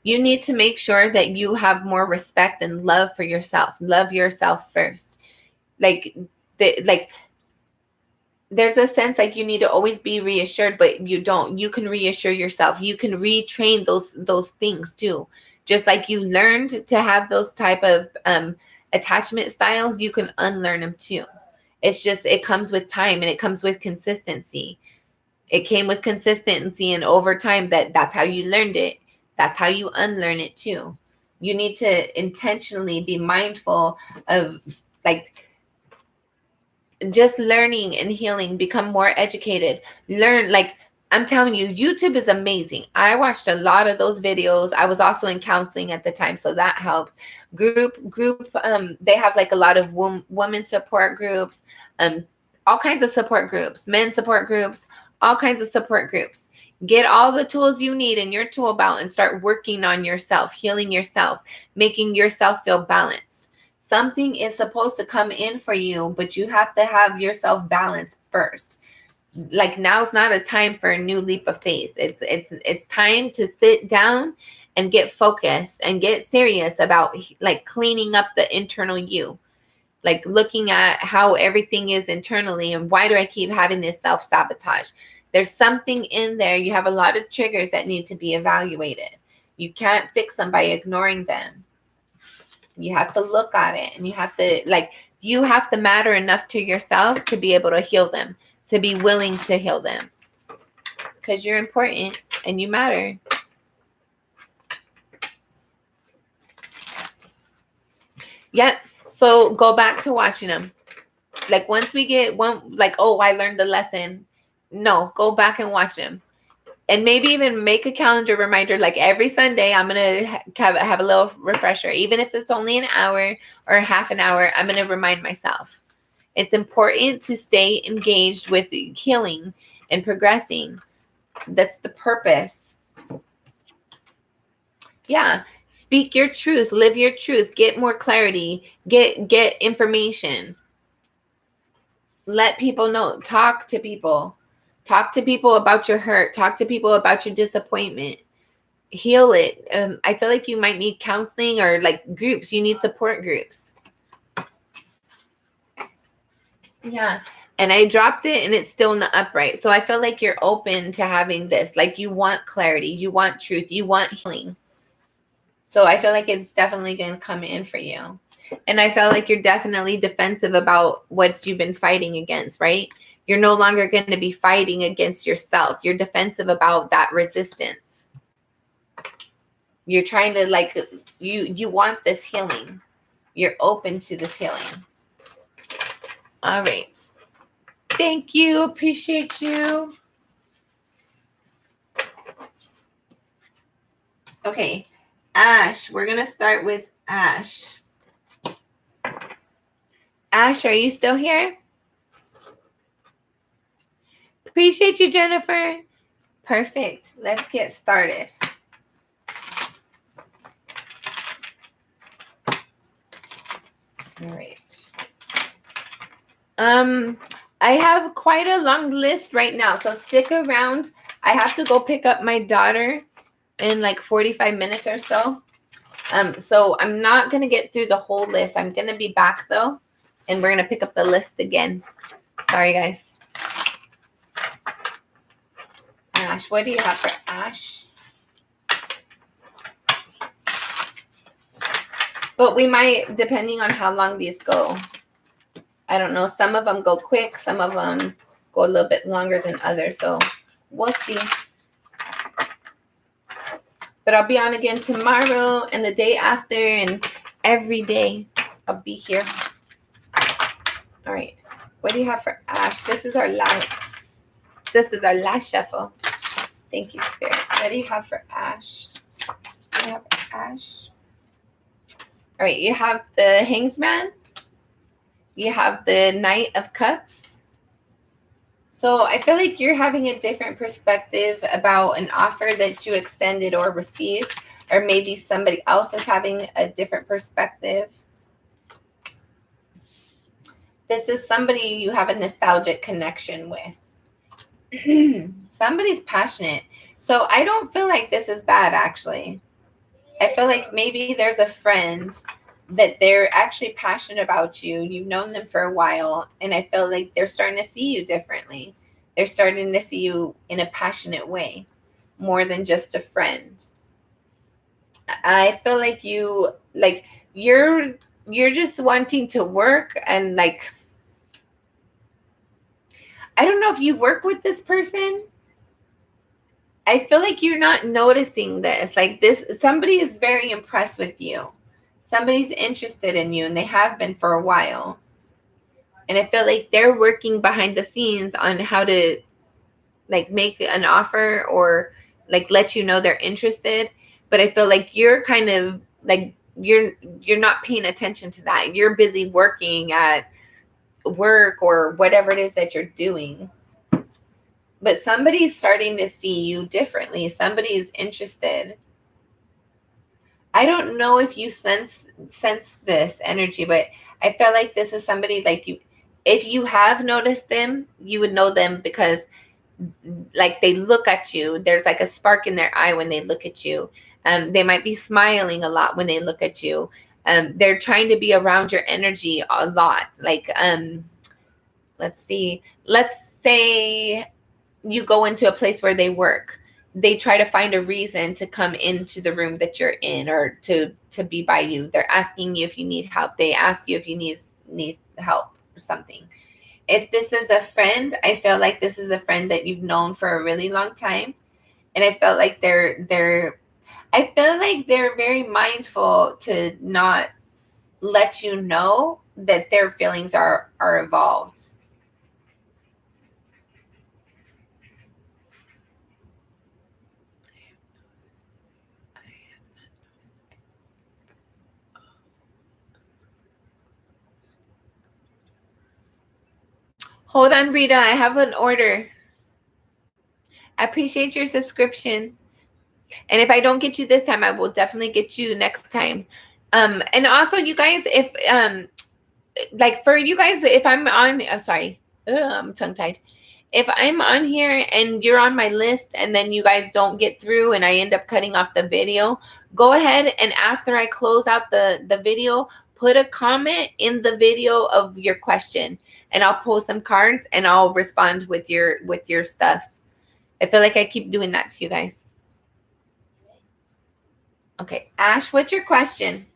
You need to make sure that you have more respect and love for yourself. Love yourself first. There's a sense like you need to always be reassured, but you don't. You can reassure yourself. You can retrain those things too. Just like you learned to have those type of attachment styles, you can unlearn them too. It's just, it comes with time and it comes with consistency. It came with consistency, and over time, that's how you learned it. That's how you unlearn it too. You need to intentionally be mindful of like just learning and healing, become more educated, learn. Like, I'm telling you, YouTube is amazing. I watched a lot of those videos. I was also in counseling at the time, so that helped. They have like a lot of women support groups, all kinds of support groups, men support groups, all kinds of support groups. Get all the tools you need in your tool belt and start working on yourself, healing yourself, making yourself feel balanced. Something is supposed to come in for you, but you have to have yourself balanced first. Like, now's not a time for a new leap of faith. It's time to sit down and get focused and get serious about like cleaning up the internal you. Like looking at how everything is internally and why do I keep having this self-sabotage? There's something in there. You have a lot of triggers that need to be evaluated. You can't fix them by ignoring them. You have to look at it, and you have to matter enough to yourself to be able to heal them, to be willing to heal them. Because you're important and you matter. Yep. So go back to watching them. Like once we get one, like, oh, I learned the lesson. No, go back and watch them. And maybe even make a calendar reminder, like every Sunday, I'm going to have a little refresher. Even if it's only an hour or half an hour, I'm going to remind myself. It's important to stay engaged with healing and progressing. That's the purpose. Yeah. Speak your truth. Live your truth. Get more clarity. Get information. Let people know. Talk to people. Talk to people about your hurt. Talk to people about your disappointment. Heal it. I feel like you might need counseling or like groups. You need support groups. Yeah. And I dropped it and it's still in the upright. So I feel like you're open to having this. Like you want clarity. You want truth. You want healing. So I feel like it's definitely going to come in for you. And I felt like you're definitely defensive about what you've been fighting against, right? You're no longer going to be fighting against yourself. You're defensive about that resistance. You're trying to like, you want this healing. You're open to this healing. All right. Thank you. Appreciate you. Okay. Ash. We're going to start with Ash. Ash, are you still here? Appreciate you, Jennifer. Perfect. Let's get started. All right. I have quite a long list right now, so stick around. I have to go pick up my daughter in like 45 minutes or so. So I'm not going to get through the whole list. I'm going to be back though, and we're going to pick up the list again. Sorry, guys. Ash, what do you have for Ash? But we might, depending on how long these go. I don't know. Some of them go quick. Some of them go a little bit longer than others. So we'll see. But I'll be on again tomorrow and the day after and every day I'll be here. All right. What do you have for Ash? This is our last shuffle. Thank you, Spirit. What do you have for Ash? What do you have for Ash? All right. You have the Hangman. You have the Knight of Cups. So I feel like you're having a different perspective about an offer that you extended or received, or maybe somebody else is having a different perspective. This is somebody you have a nostalgic connection with. Somebody's passionate. So I don't feel like this is bad, actually. I feel like maybe there's a friend that they're actually passionate about you. You've known them for a while, and I feel like they're starting to see you differently. They're starting to see you in a passionate way, more than just a friend. I feel like you're just wanting to work, and like, I don't know if you work with this person. I feel like you're not noticing this. Like this, somebody is very impressed with you. Somebody's interested in you, and they have been for a while. And I feel like they're working behind the scenes on how to like make an offer or like let you know they're interested. But I feel like you're kind of like you're not paying attention to that. You're busy working at work or whatever it is that you're doing. But somebody's starting to see you differently. Somebody's interested. I don't know if you sense this energy, but I feel like this is somebody like you. If you have noticed them, you would know them because like they look at you. There's like a spark in their eye when they look at you. They might be smiling a lot when they look at you. They're trying to be around your energy a lot. Like, let's see. Let's say you go into a place where they work. They try to find a reason to come into the room that you're in or to be by you. They're asking you if you need help. They ask you if you need help or something. If this is a friend, I feel like this is a friend that you've known for a really long time. And I felt like they're very mindful to not let you know that their feelings are evolved. Hold on, Rita. I have an order. I appreciate your subscription. And if I don't get you this time, I will definitely get you next time. And also, you guys, if like for you guys, if I'm on, I'm tongue tied. If I'm on here and you're on my list and then you guys don't get through and I end up cutting off the video, go ahead and after I close out the video, put a comment in the video of your question and I'll pull some cards and I'll respond with your stuff. I feel like I keep doing that to you guys. Okay, Ash, what's your question?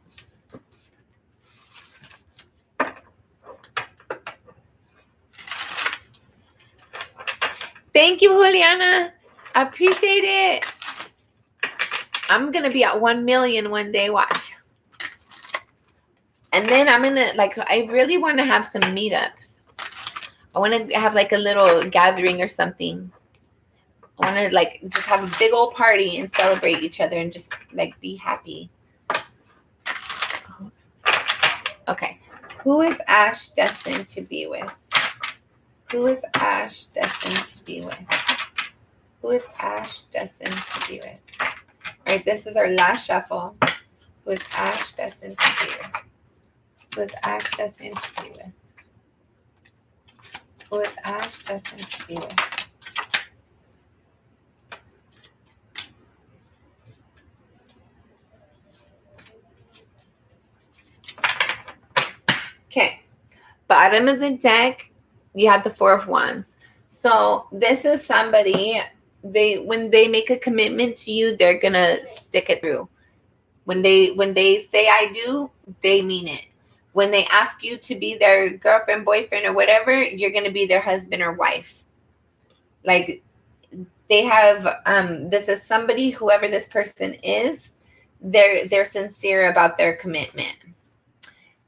Thank you, Juliana. I appreciate it. I'm going to be at 1 million one day. Watch. And then I'm going to, like, I really want to have some meetups. I want to have, like, a little gathering or something. I want to, like, just have a big old party and celebrate each other and just, like, be happy. Okay. Who is Ash destined to be with? Who is Ash destined to be with? Who is Ash destined to be with? All right, this is our last shuffle. Who is Ash destined to be with? Who is Ash destined to be with? Who is Ash destined to be with? Okay, bottom of the deck, you have the Four of Wands. So this is somebody, when they make a commitment to you, they're gonna stick it through. When they say I do, they mean it. When they ask you to be their girlfriend, boyfriend, or whatever, you're gonna be their husband or wife. Like they have this is somebody, whoever this person is, they're sincere about their commitment.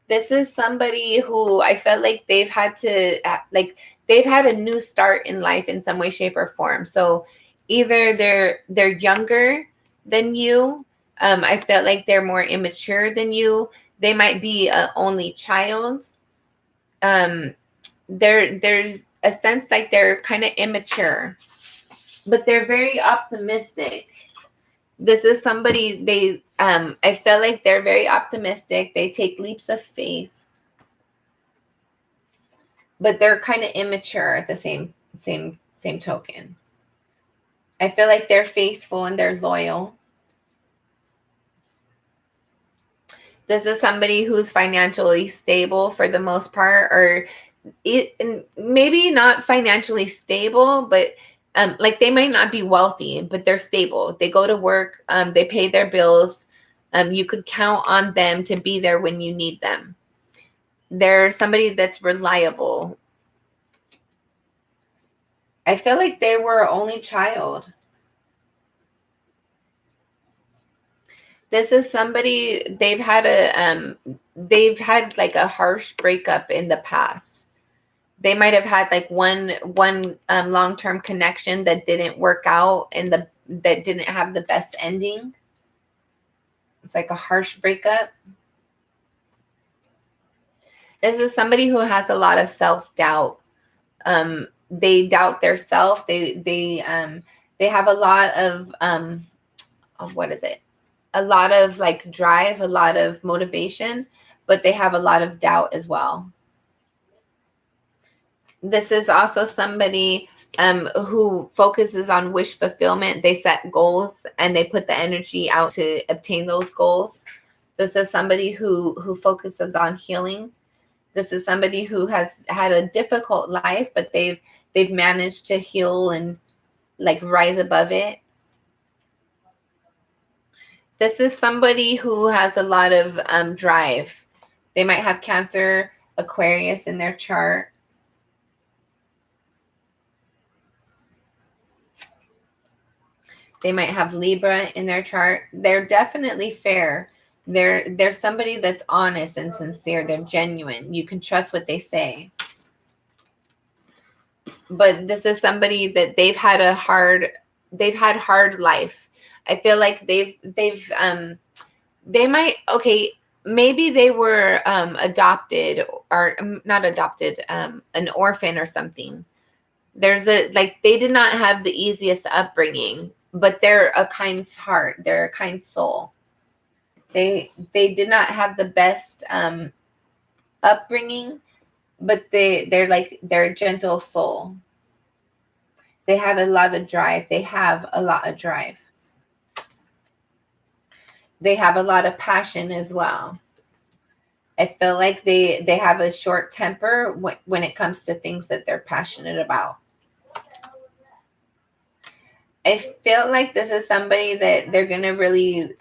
This is somebody who I felt like they've had a new start in life in some way, shape, or form. So either they're younger than you. I felt like they're more immature than you. They might be an only child. There's a sense like they're kind of immature, but they're very optimistic. This is somebody I feel like they're very optimistic. They take leaps of faith, but they're kind of immature at the same token. I feel like they're faithful and they're loyal. This is somebody who's financially stable for the most part, or maybe not financially stable, but like they might not be wealthy, but they're stable. They go to work, they pay their bills. You could count on them to be there when you need them. They're somebody that's reliable. I feel like they were an only child. This is somebody they've had like a harsh breakup in the past. They might have had like one long-term connection that didn't work out and that didn't have the best ending. It's like a harsh breakup. This is somebody who has a lot of self-doubt. They doubt their self. They have a lot of what is it? A lot of like drive, a lot of motivation, but they have a lot of doubt as well. This is also somebody who focuses on wish fulfillment. They set goals and they put the energy out to obtain those goals. This is somebody who focuses on healing. This is somebody who has had a difficult life, but they've managed to heal and like rise above it. This is somebody who has a lot of drive. They might have Cancer, Aquarius in their chart. They might have Libra in their chart. They're definitely fair. They're somebody that's honest and sincere. They're genuine. You can trust what they say. But this is somebody that they've had hard life. I feel like they might, okay, maybe they were adopted, or not adopted, an orphan or something. There's like, they did not have the easiest upbringing, but they're a kind heart. They're a kind soul. They did not have the best upbringing, but they're a gentle soul. They had a lot of drive. They have a lot of drive. They have a lot of passion as well. I feel like they have a short temper when it comes to things that they're passionate about. I feel like this is somebody that they're going to really,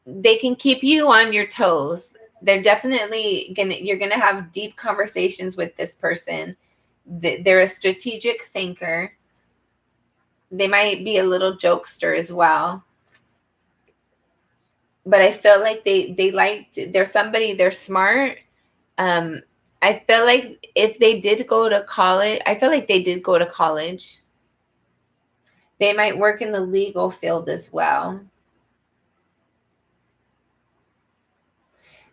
they can keep you on your toes. They're definitely you're going to have deep conversations with this person. They're a strategic thinker. They might be a little jokester as well. But I feel like they're smart. I feel like if they did go to college, I feel like they did go to college. They might work in the legal field as well.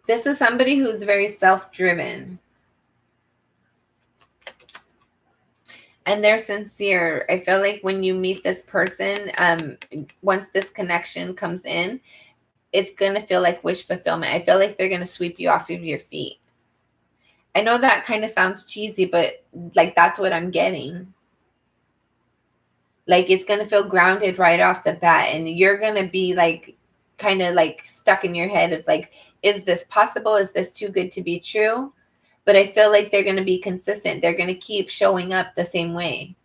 This is somebody who's very self-driven. And they're sincere. I feel like when you meet this person, once this connection comes in, it's going to feel like wish fulfillment. I feel like they're going to sweep you off of your feet. I know that kind of sounds cheesy, but like, that's what I'm getting. Like, it's going to feel grounded right off the bat. And you're going to be like, kind of like stuck in your head of like, is this possible? Is this too good to be true? But I feel like they're going to be consistent. They're going to keep showing up the same way.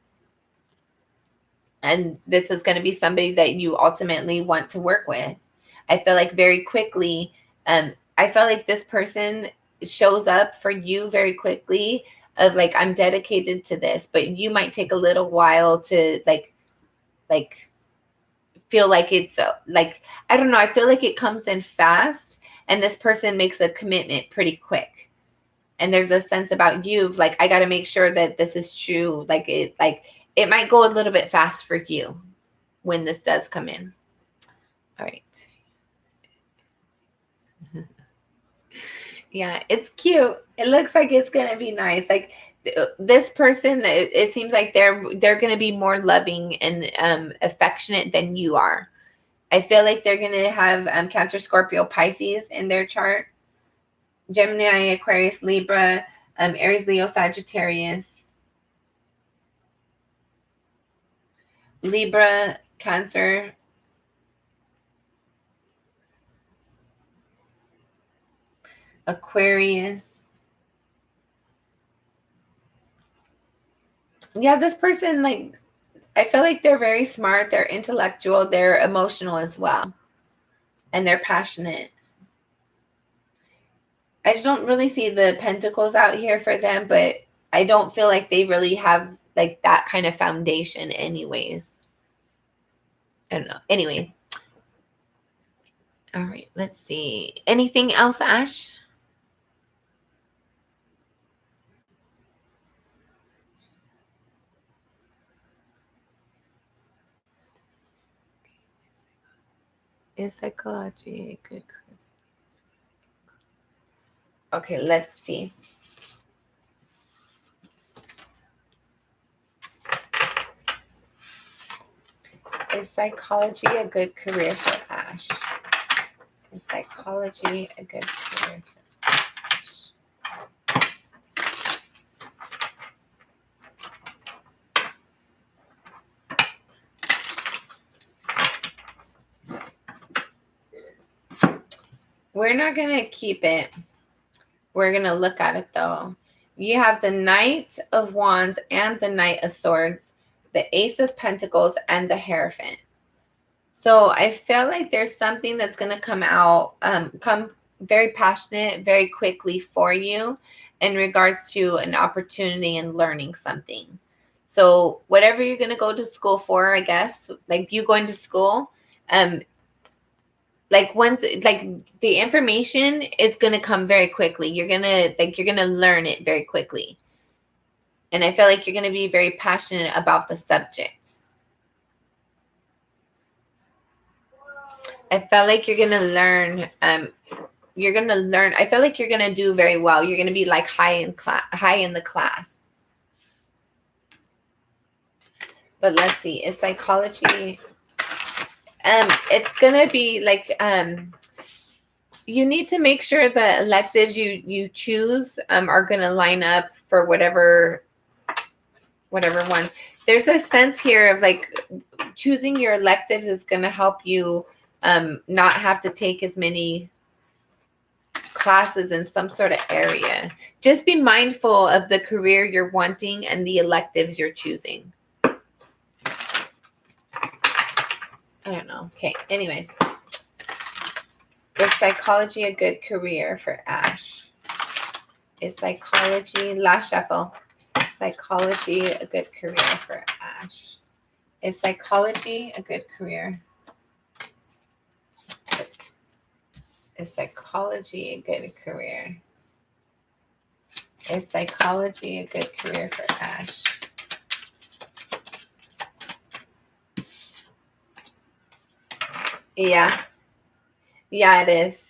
And this is going to be somebody that you ultimately want to work with. I feel like very quickly, I feel like this person shows up for you very quickly of like, I'm dedicated to this, but you might take a little while to like feel like it's like, I don't know. I feel like it comes in fast and this person makes a commitment pretty quick. And there's a sense about you of like, I got to make sure that this is true. Like it might go a little bit fast for you when this does come in. All right. Yeah, it's cute. It looks like it's going to be nice. Like this person, it seems like they're going to be more loving and affectionate than you are. I feel like they're going to have Cancer, Scorpio, Pisces in their chart. Gemini, Aquarius, Libra, Aries, Leo, Sagittarius, Libra, Cancer, Aquarius. Yeah, this person, like, I feel like they're very smart. They're intellectual. They're emotional as well. And they're passionate. I just don't really see the pentacles out here for them, but I don't feel like they really have like that kind of foundation anyways. I don't know. Anyway. All right. Let's see. Anything else, Ash? Is psychology a good? Okay, let's see. Is psychology a good career for Ash? Is psychology a good career for Ash? We're not going to keep it. We're going to look at it though. You have the Knight of Wands and the Knight of Swords, the Ace of Pentacles, and the Hierophant. So I feel like there's something that's going to come out, come very passionate, very quickly for you in regards to an opportunity and learning something. So whatever you're going to go to school for, I guess, like you going to school, like once, like the information is going to come very quickly. You're going to learn it very quickly. And I feel like you're going to be very passionate about the subject. I felt like you're going to learn, I feel like you're going to do very well. You're going to be like high in the class. But let's see, is psychology, it's going to be like, you need to make sure the electives you choose are going to line up for whatever one. There's a sense here of like choosing your electives is going to help you not have to take as many classes in some sort of area. Just be mindful of the career you're wanting and the electives you're choosing. I don't know. Okay, anyways. Is psychology a good career for Ash? Is psychology, last shuffle, psychology a good career for Ash? Is psychology a good career? Is psychology a good career? Is psychology a good career for Ash? Yeah. Yeah, it is.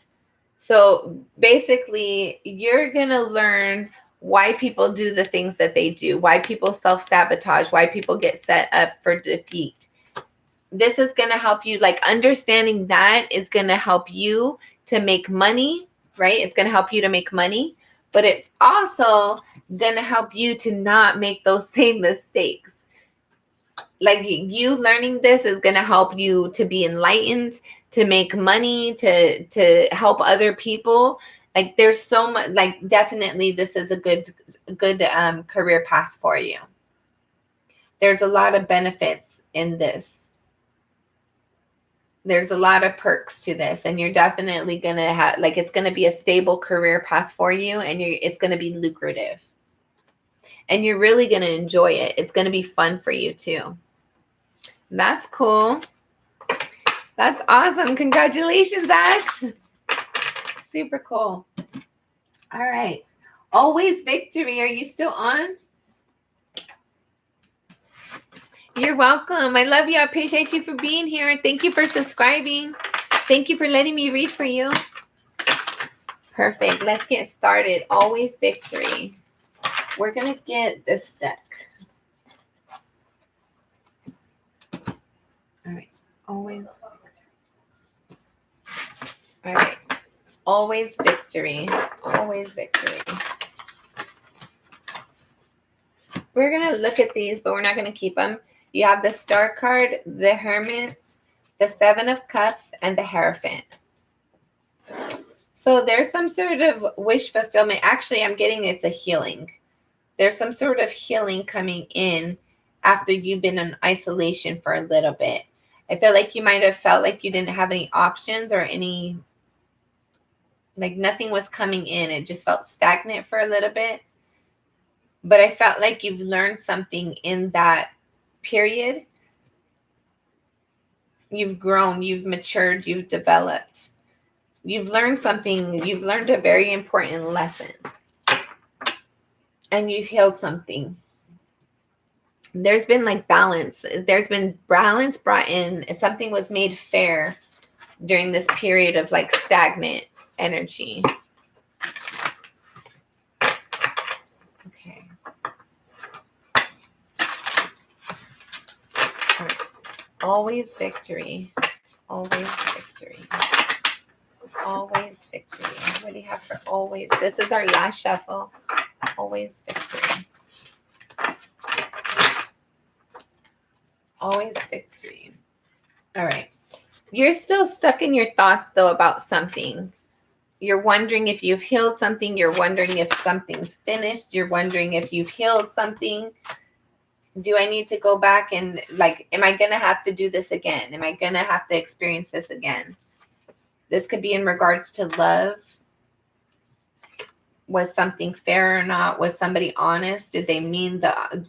So basically, you're going to learn why people do the things that they do, why people self-sabotage, why people get set up for defeat. This is going to help you, like understanding that is going to help you to make money, right? It's going to help you to make money, but it's also going to help you to not make those same mistakes. Like you learning this is going to help you to be enlightened, to make money, to help other people. Like there's so much, like definitely this is a good career path for you. There's a lot of benefits in this. There's a lot of perks to this, and you're definitely going to have, like, it's going to be a stable career path for you, and it's going to be lucrative. And you're really going to enjoy it. It's going to be fun for you too. That's cool. That's awesome. Congratulations, Ash. Super cool. All right. Always Victory. Are you still on? You're welcome. I love you. I appreciate you for being here. Thank you for subscribing. Thank you for letting me read for you. Perfect. Let's get started. Always Victory. We're going to get this deck. All right. Always Victory. All right. Always Victory. Always Victory. We're going to look at these, but we're not going to keep them. You have the Star card, the Hermit, the Seven of Cups, and the Hierophant. So there's some sort of wish fulfillment. Actually, I'm getting it's a healing. There's some sort of healing coming in after you've been in isolation for a little bit. I feel like you might have felt like you didn't have any options or any, like nothing was coming in. It just felt stagnant for a little bit. But I felt like you've learned something in that period. You've grown, you've matured, you've developed. You've learned something. You've learned a very important lesson. And you've healed something. There's been like balance. There's been balance brought in. Something was made fair during this period of like stagnant energy. Okay. All right. Always Victory. Always Victory. Always Victory. What do you have for always? This is our last shuffle. Always Victory. Always Victory. All right. You're still stuck in your thoughts, though, about something. You're wondering if you've healed something. You're wondering if something's finished. You're wondering if you've healed something. Do I need to go back and, like, am I going to have to do this again? Am I going to have to experience this again? This could be in regards to love. Was something fair or not? Was somebody honest? Did they mean the...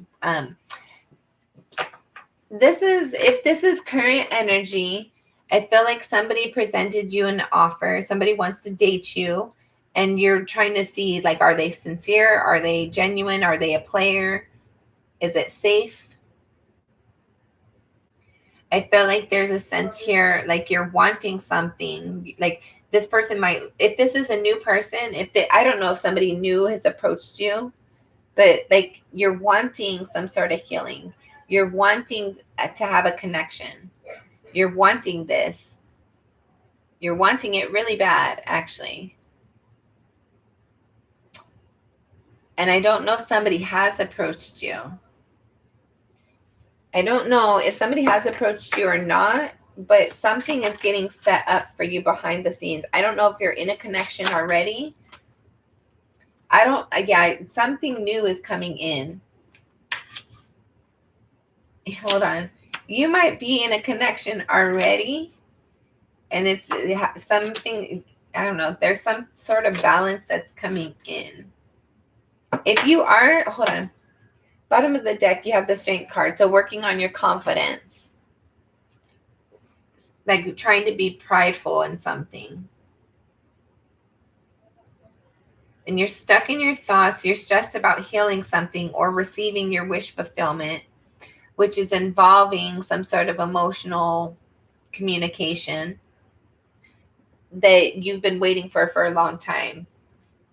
if this is current energy, I feel like somebody presented you an offer. Somebody wants to date you, and you're trying to see, like, are they sincere? Are they genuine? Are they a player? Is it safe? I feel like there's a sense here, like you're wanting something. Like this person might, if this is a new person, I don't know if somebody new has approached you, but like you're wanting some sort of healing. You're wanting to have a connection. You're wanting this. You're wanting it really bad, actually. And I don't know if somebody has approached you. I don't know if somebody has approached you or not, but something is getting set up for you behind the scenes. I don't know if you're in a connection already. Something new is coming in. Hold on. You might be in a connection already, and it's something, I don't know, there's some sort of balance that's coming in. If you are, hold on. Bottom of the deck, you have the Strength card. So working on your confidence. Like trying to be prideful in something. And you're stuck in your thoughts. You're stressed about healing something or receiving your wish fulfillment, which is involving some sort of emotional communication that you've been waiting for a long time.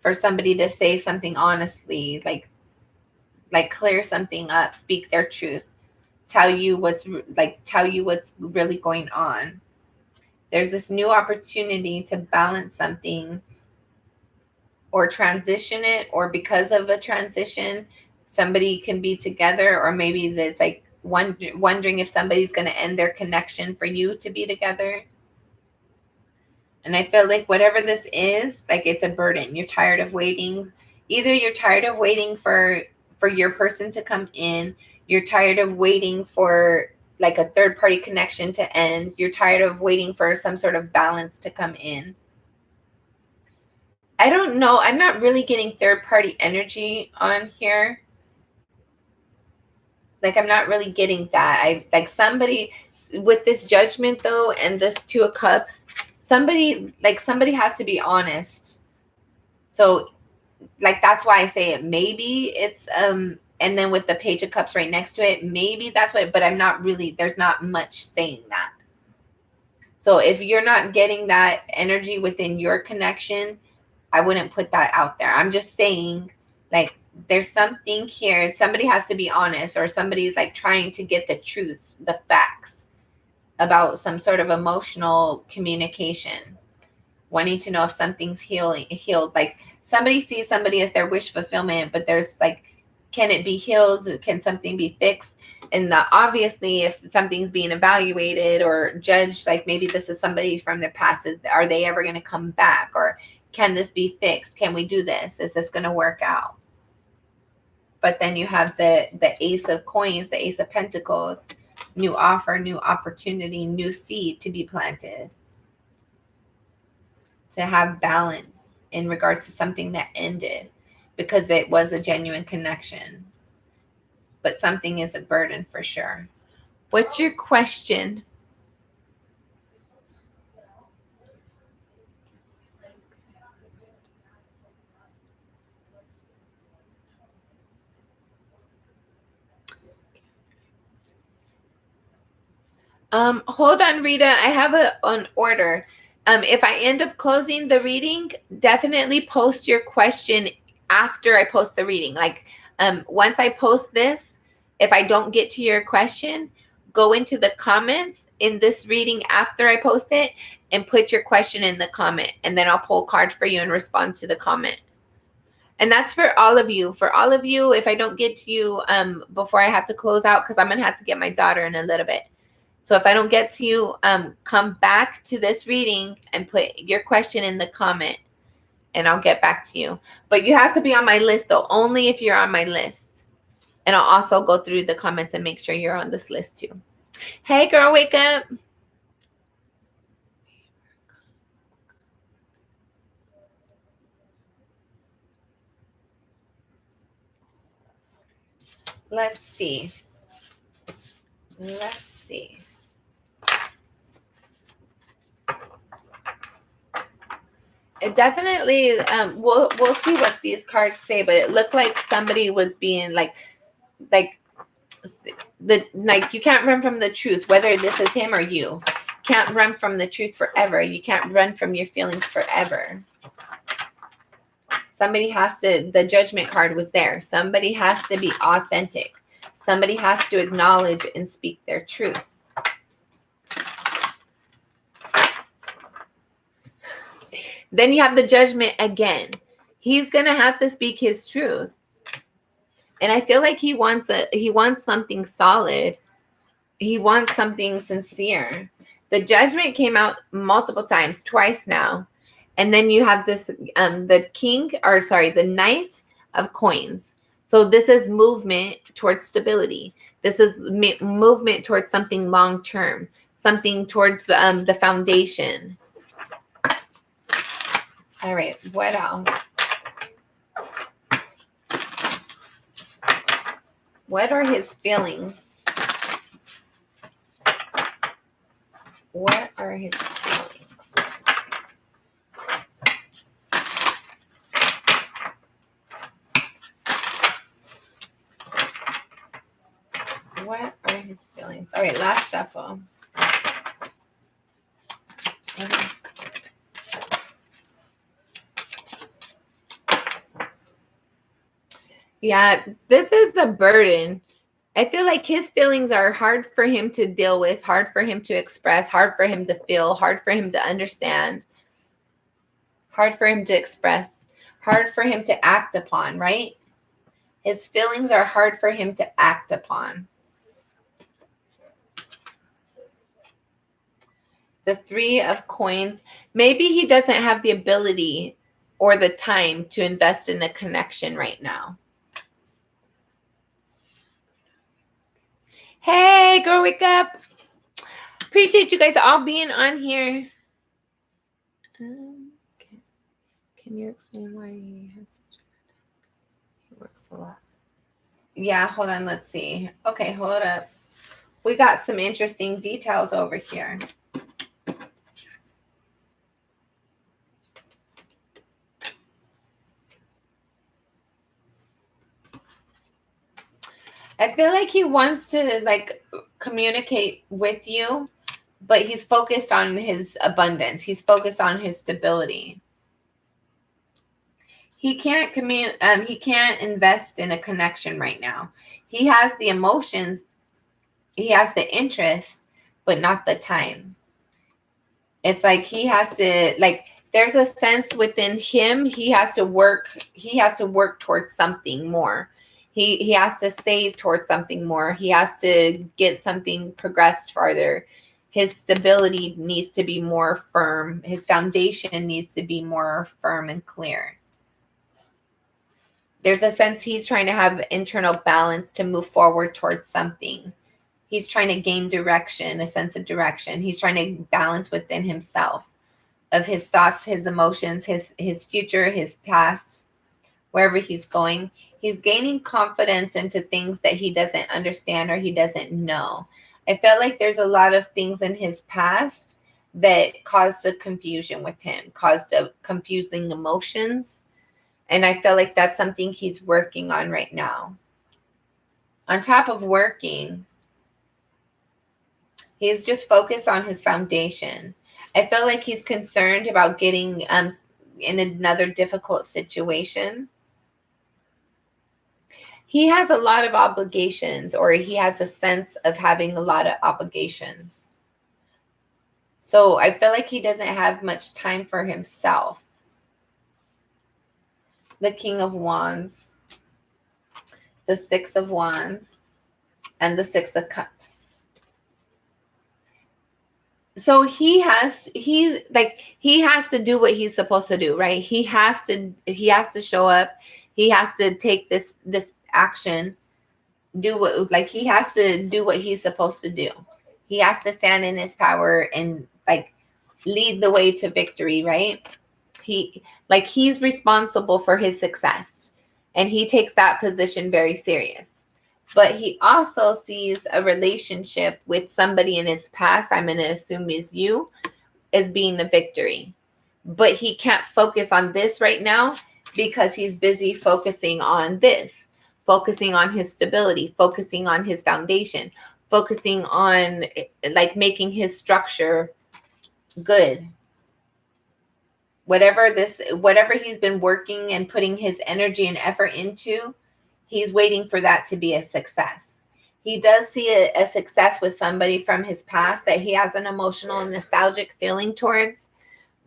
For somebody to say something honestly, like clear something up, speak their truth, tell you what's really going on. There's this new opportunity to balance something or transition it, or because of a transition, somebody can be together, or maybe there's like wondering if somebody's going to end their connection for you to be together. And I feel like whatever this is, like it's a burden. You're tired of waiting. Either you're tired of waiting for your person to come in. You're tired of waiting for like a third party connection to end. You're tired of waiting for some sort of balance to come in. I don't know. I'm not really getting third party energy on here. Like I'm not really getting that. I like somebody with this Judgment though, and this Two of Cups, somebody has to be honest. So like that's why I say it. Maybe it's and then with the Page of Cups right next to it, maybe that's what, but I'm not really, there's not much saying that. So if you're not getting that energy within your connection, I wouldn't put that out there. I'm just saying, like, there's something here. Somebody has to be honest, or somebody's like trying to get the truth, the facts about some sort of emotional communication, wanting to know if something's healed. Like somebody sees somebody as their wish fulfillment, but there's like, can it be healed? Can something be fixed? And obviously, if something's being evaluated or judged, like maybe this is somebody from the past, are they ever going to come back? Or can this be fixed? Can we do this? Is this going to work out? But then you have the Ace of Coins, the Ace of Pentacles, new offer, new opportunity, new seed to be planted. To have balance in regards to something that ended because it was a genuine connection. But something is a burden for sure. What's your question? Hold on, Rita. I have an order. If I end up closing the reading, definitely post your question after I post the reading. Like, once I post this, if I don't get to your question, go into the comments in this reading after I post it and put your question in the comment, and then I'll pull a card for you and respond to the comment. And that's for all of you. For all of you, if I don't get to you before I have to close out, because I'm going to have to get my daughter in a little bit. So if I don't get to you, come back to this reading and put your question in the comment, and I'll get back to you. But you have to be on my list, though, only if you're on my list. And I'll also go through the comments and make sure you're on this list, too. Hey, girl, wake up. Let's see. It definitely, we'll see what these cards say, but it looked like somebody was being like you can't run from the truth, whether this is him or you. Can't run from the truth forever. You can't run from your feelings forever. Somebody has to, the judgment card was there. Somebody has to be authentic. Somebody has to acknowledge and speak their truth. Then you have the judgment again. He's going to have to speak his truth. And I feel like he wants something solid. He wants something sincere. The judgment came out multiple times, twice now. And then you have this, the Knight of Coins. So this is movement towards stability. This is movement towards something long-term, something towards the foundation. All right, what else? What are his feelings? What are his feelings? What are his feelings? All right, last shuffle. Yeah, this is the burden. I feel like his feelings are hard for him to deal with, hard for him to express, hard for him to feel, hard for him to understand, hard for him to express, hard for him to act upon, right? His feelings are hard for him to act upon. The Three of Coins. Maybe he doesn't have the ability or the time to invest in a connection right now. Hey, girl, wake up. Appreciate you guys all being on here. Okay. Can you explain why he has such he works a lot? Yeah, hold on. Let's see. Okay, hold up. We got some interesting details over here. I feel like he wants to communicate with you, but he's focused on his abundance. He's focused on his stability. He can't he can't invest in a connection right now. He has the emotions, he has the interest, but not the time. It's like he has to there's a sense within him he has to work towards something more. He has to save towards something more. He has to get something progressed farther. His stability needs to be more firm. His foundation needs to be more firm and clear. There's a sense he's trying to have internal balance to move forward towards something. He's trying to gain direction, a sense of direction. He's trying to balance within himself of his thoughts, his emotions, his future, his past, wherever he's going. He's gaining confidence into things that he doesn't understand or he doesn't know. I felt like there's a lot of things in his past that caused a confusion with him, caused a confusing emotions. And I feel like that's something he's working on right now. On top of working, he's just focused on his foundation. I feel like he's concerned about getting in another difficult situation. He has a lot of obligations, or he has a sense of having a lot of obligations. So I feel like he doesn't have much time for himself. The King of Wands, the Six of Wands, and the Six of Cups. So he has to do what he's supposed to do, right? He has to show up. He has to take this action, do what he has to do what he's supposed to do. He has to stand in his power and lead the way to victory, right? He's responsible for his success, and he takes that position very serious. But he also sees a relationship with somebody in his past, I'm going to assume is you, as being a victory. but he can't focus on this right now because he's busy focusing on this, focusing on his stability, focusing on his foundation, focusing on like making his structure good. Whatever he's been working and putting his energy and effort into, he's waiting for that to be a success. He does see a success with somebody from his past that he has an emotional and nostalgic feeling towards,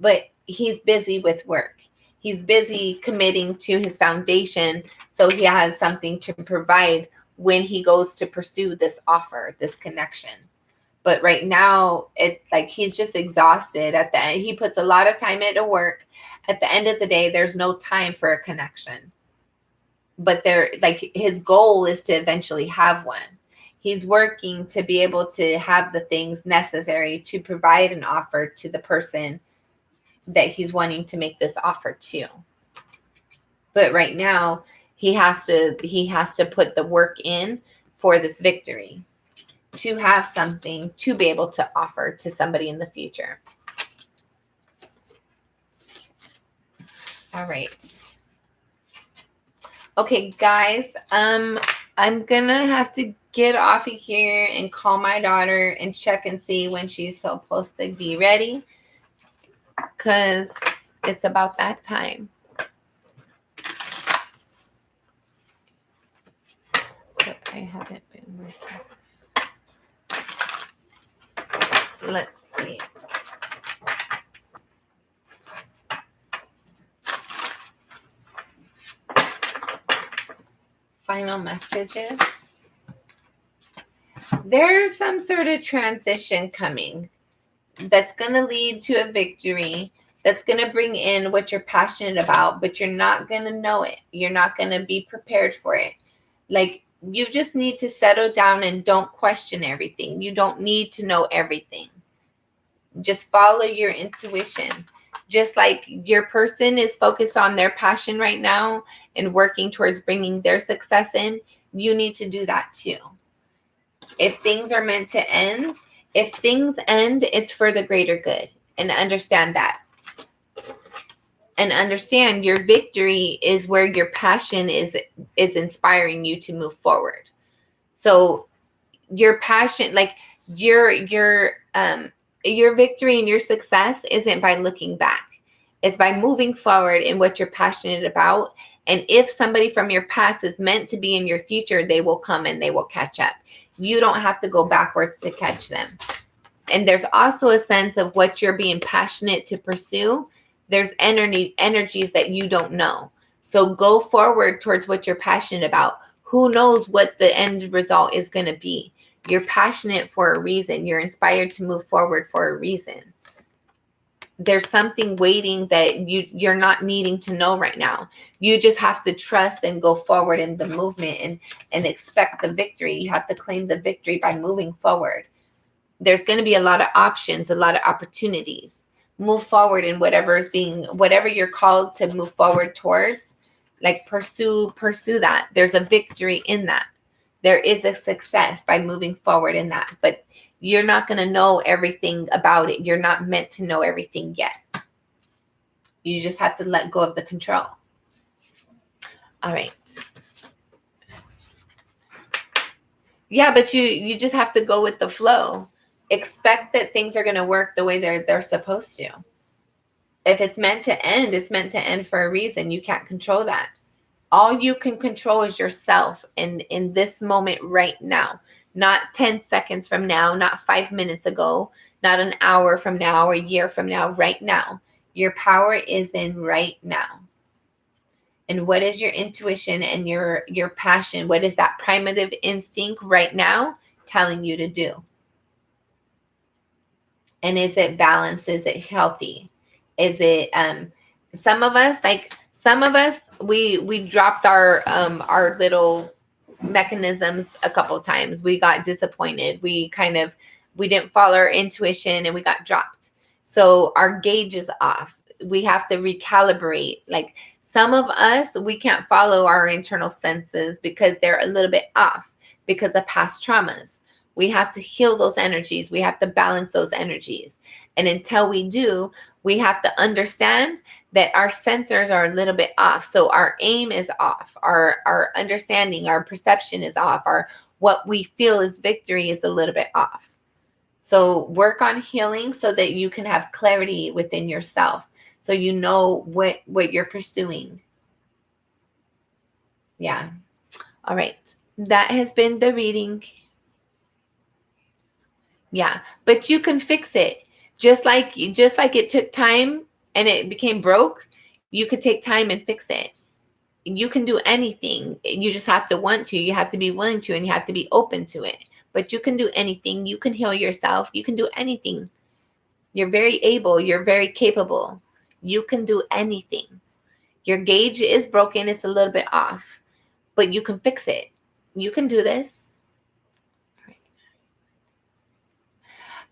but he's busy with work. He's busy committing to his foundation so he has something to provide when he goes to pursue this offer, this connection. But right now, it's like he's just exhausted at the end. He puts a lot of time into work. At the end of the day, there's no time for a connection. But his goal is to eventually have one. He's working to be able to have the things necessary to provide an offer to the person that he's wanting to make this offer to. But right now, he has to put the work in for this victory, to have something to be able to offer to somebody in the future. All right. Okay, guys, I'm gonna have to get off of here and call my daughter and check and see when she's supposed to be ready, because it's about that time. But I haven't been working. Let's see. Final messages. There's some sort of transition coming that's going to lead to a victory, that's going to bring in what you're passionate about, but you're not going to know it. You're not going to be prepared for it. Like, you just need to settle down and don't question everything. You don't need to know everything. Just follow your intuition. Just like your person is focused on their passion right now and working towards bringing their success in, you need to do that too. If things are meant to end, if things end, it's for the greater good. And understand that. And understand your victory is where your passion is inspiring you to move forward. So your passion, like your victory and your success isn't by looking back. It's by moving forward in what you're passionate about. And if somebody from your past is meant to be in your future, they will come and they will catch up. You don't have to go backwards to catch them. And there's also a sense of what you're being passionate to pursue. There's energies that you don't know. So go forward towards what you're passionate about. Who knows what the end result is going to be? You're passionate for a reason. You're inspired to move forward for a reason. There's something waiting that you're not needing to know right now. You just have to trust and go forward in the movement and expect the victory. You have to claim the victory by moving forward. There's going to be a lot of options, a lot of opportunities. Move forward in whatever you're called to move forward towards. Like pursue that. There's a victory in that. There is a success by moving forward in that, but you're not going to know everything about it. You're not meant to know everything yet. You just have to let go of the control. All right. Yeah, but you just have to go with the flow. Expect that things are going to work the way they're supposed to. If it's meant to end, it's meant to end for a reason. You can't control that. All you can control is yourself in this moment right now. Not 10 seconds from now, not 5 minutes ago, not an hour from now or a year from now, right now. Your power is in right now. And what is your intuition and your passion? What is that primitive instinct right now telling you to do? And is it balanced? Is it healthy? Is it some of us, we dropped our little mechanisms a couple of times. We got disappointed. We didn't follow our intuition and we got dropped. So our gauge is off. We have to recalibrate. Like some of us, we can't follow our internal senses because they're a little bit off because of past traumas. We have to heal those energies. We have to balance those energies. And until we do, we have to understand that our sensors are a little bit off. So our aim is off. Our understanding, our perception is off. What we feel is victory is a little bit off. So work on healing so that you can have clarity within yourself. So you know what you're pursuing. Yeah. All right. That has been the reading. Yeah. But you can fix it. Just like it took time and it became broke, you could take time and fix it. You can do anything. You just have to want to. You have to be willing to, and you have to be open to it. But you can do anything. You can heal yourself. You can do anything. You're very able. You're very capable. You can do anything. Your gauge is broken. It's a little bit off, but you can fix it. You can do this.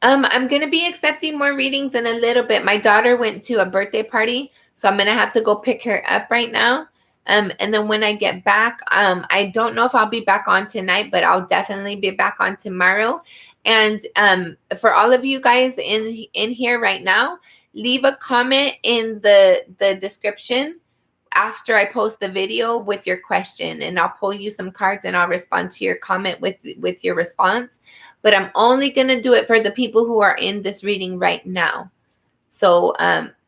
I'm going to be accepting more readings in a little bit. My daughter went to a birthday party, so I'm going to have to go pick her up right now. And then when I get back, I don't know if I'll be back on tonight, but I'll definitely be back on tomorrow. And for all of you guys in here right now, leave a comment in the description after I post the video with your question, and I'll pull you some cards and I'll respond to your comment with your response. But I'm only going to do it for the people who are in this reading right now. So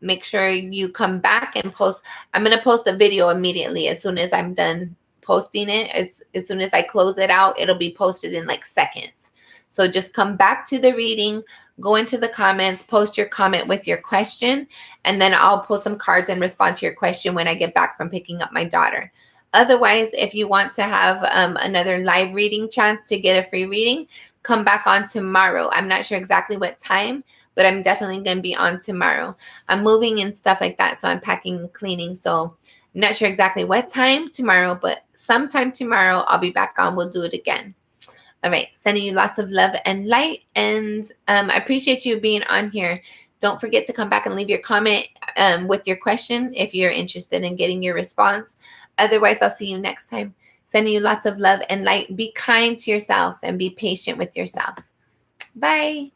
make sure you come back and post. I'm going to post the video immediately as soon as I'm done posting it. As soon as I close it out, it'll be posted in like seconds. So just come back to the reading, go into the comments, post your comment with your question, and then I'll pull some cards and respond to your question when I get back from picking up my daughter. Otherwise, if you want to have another live reading chance to get a free reading, come back on tomorrow. I'm not sure exactly what time, but I'm definitely going to be on tomorrow. I'm moving and stuff like that, so I'm packing and cleaning. So I'm not sure exactly what time tomorrow, but sometime tomorrow I'll be back on. We'll do it again. All right. Sending you lots of love and light. And I appreciate you being on here. Don't forget to come back and leave your comment with your question if you're interested in getting your response. Otherwise, I'll see you next time. Sending you lots of love and light. Be kind to yourself and be patient with yourself. Bye.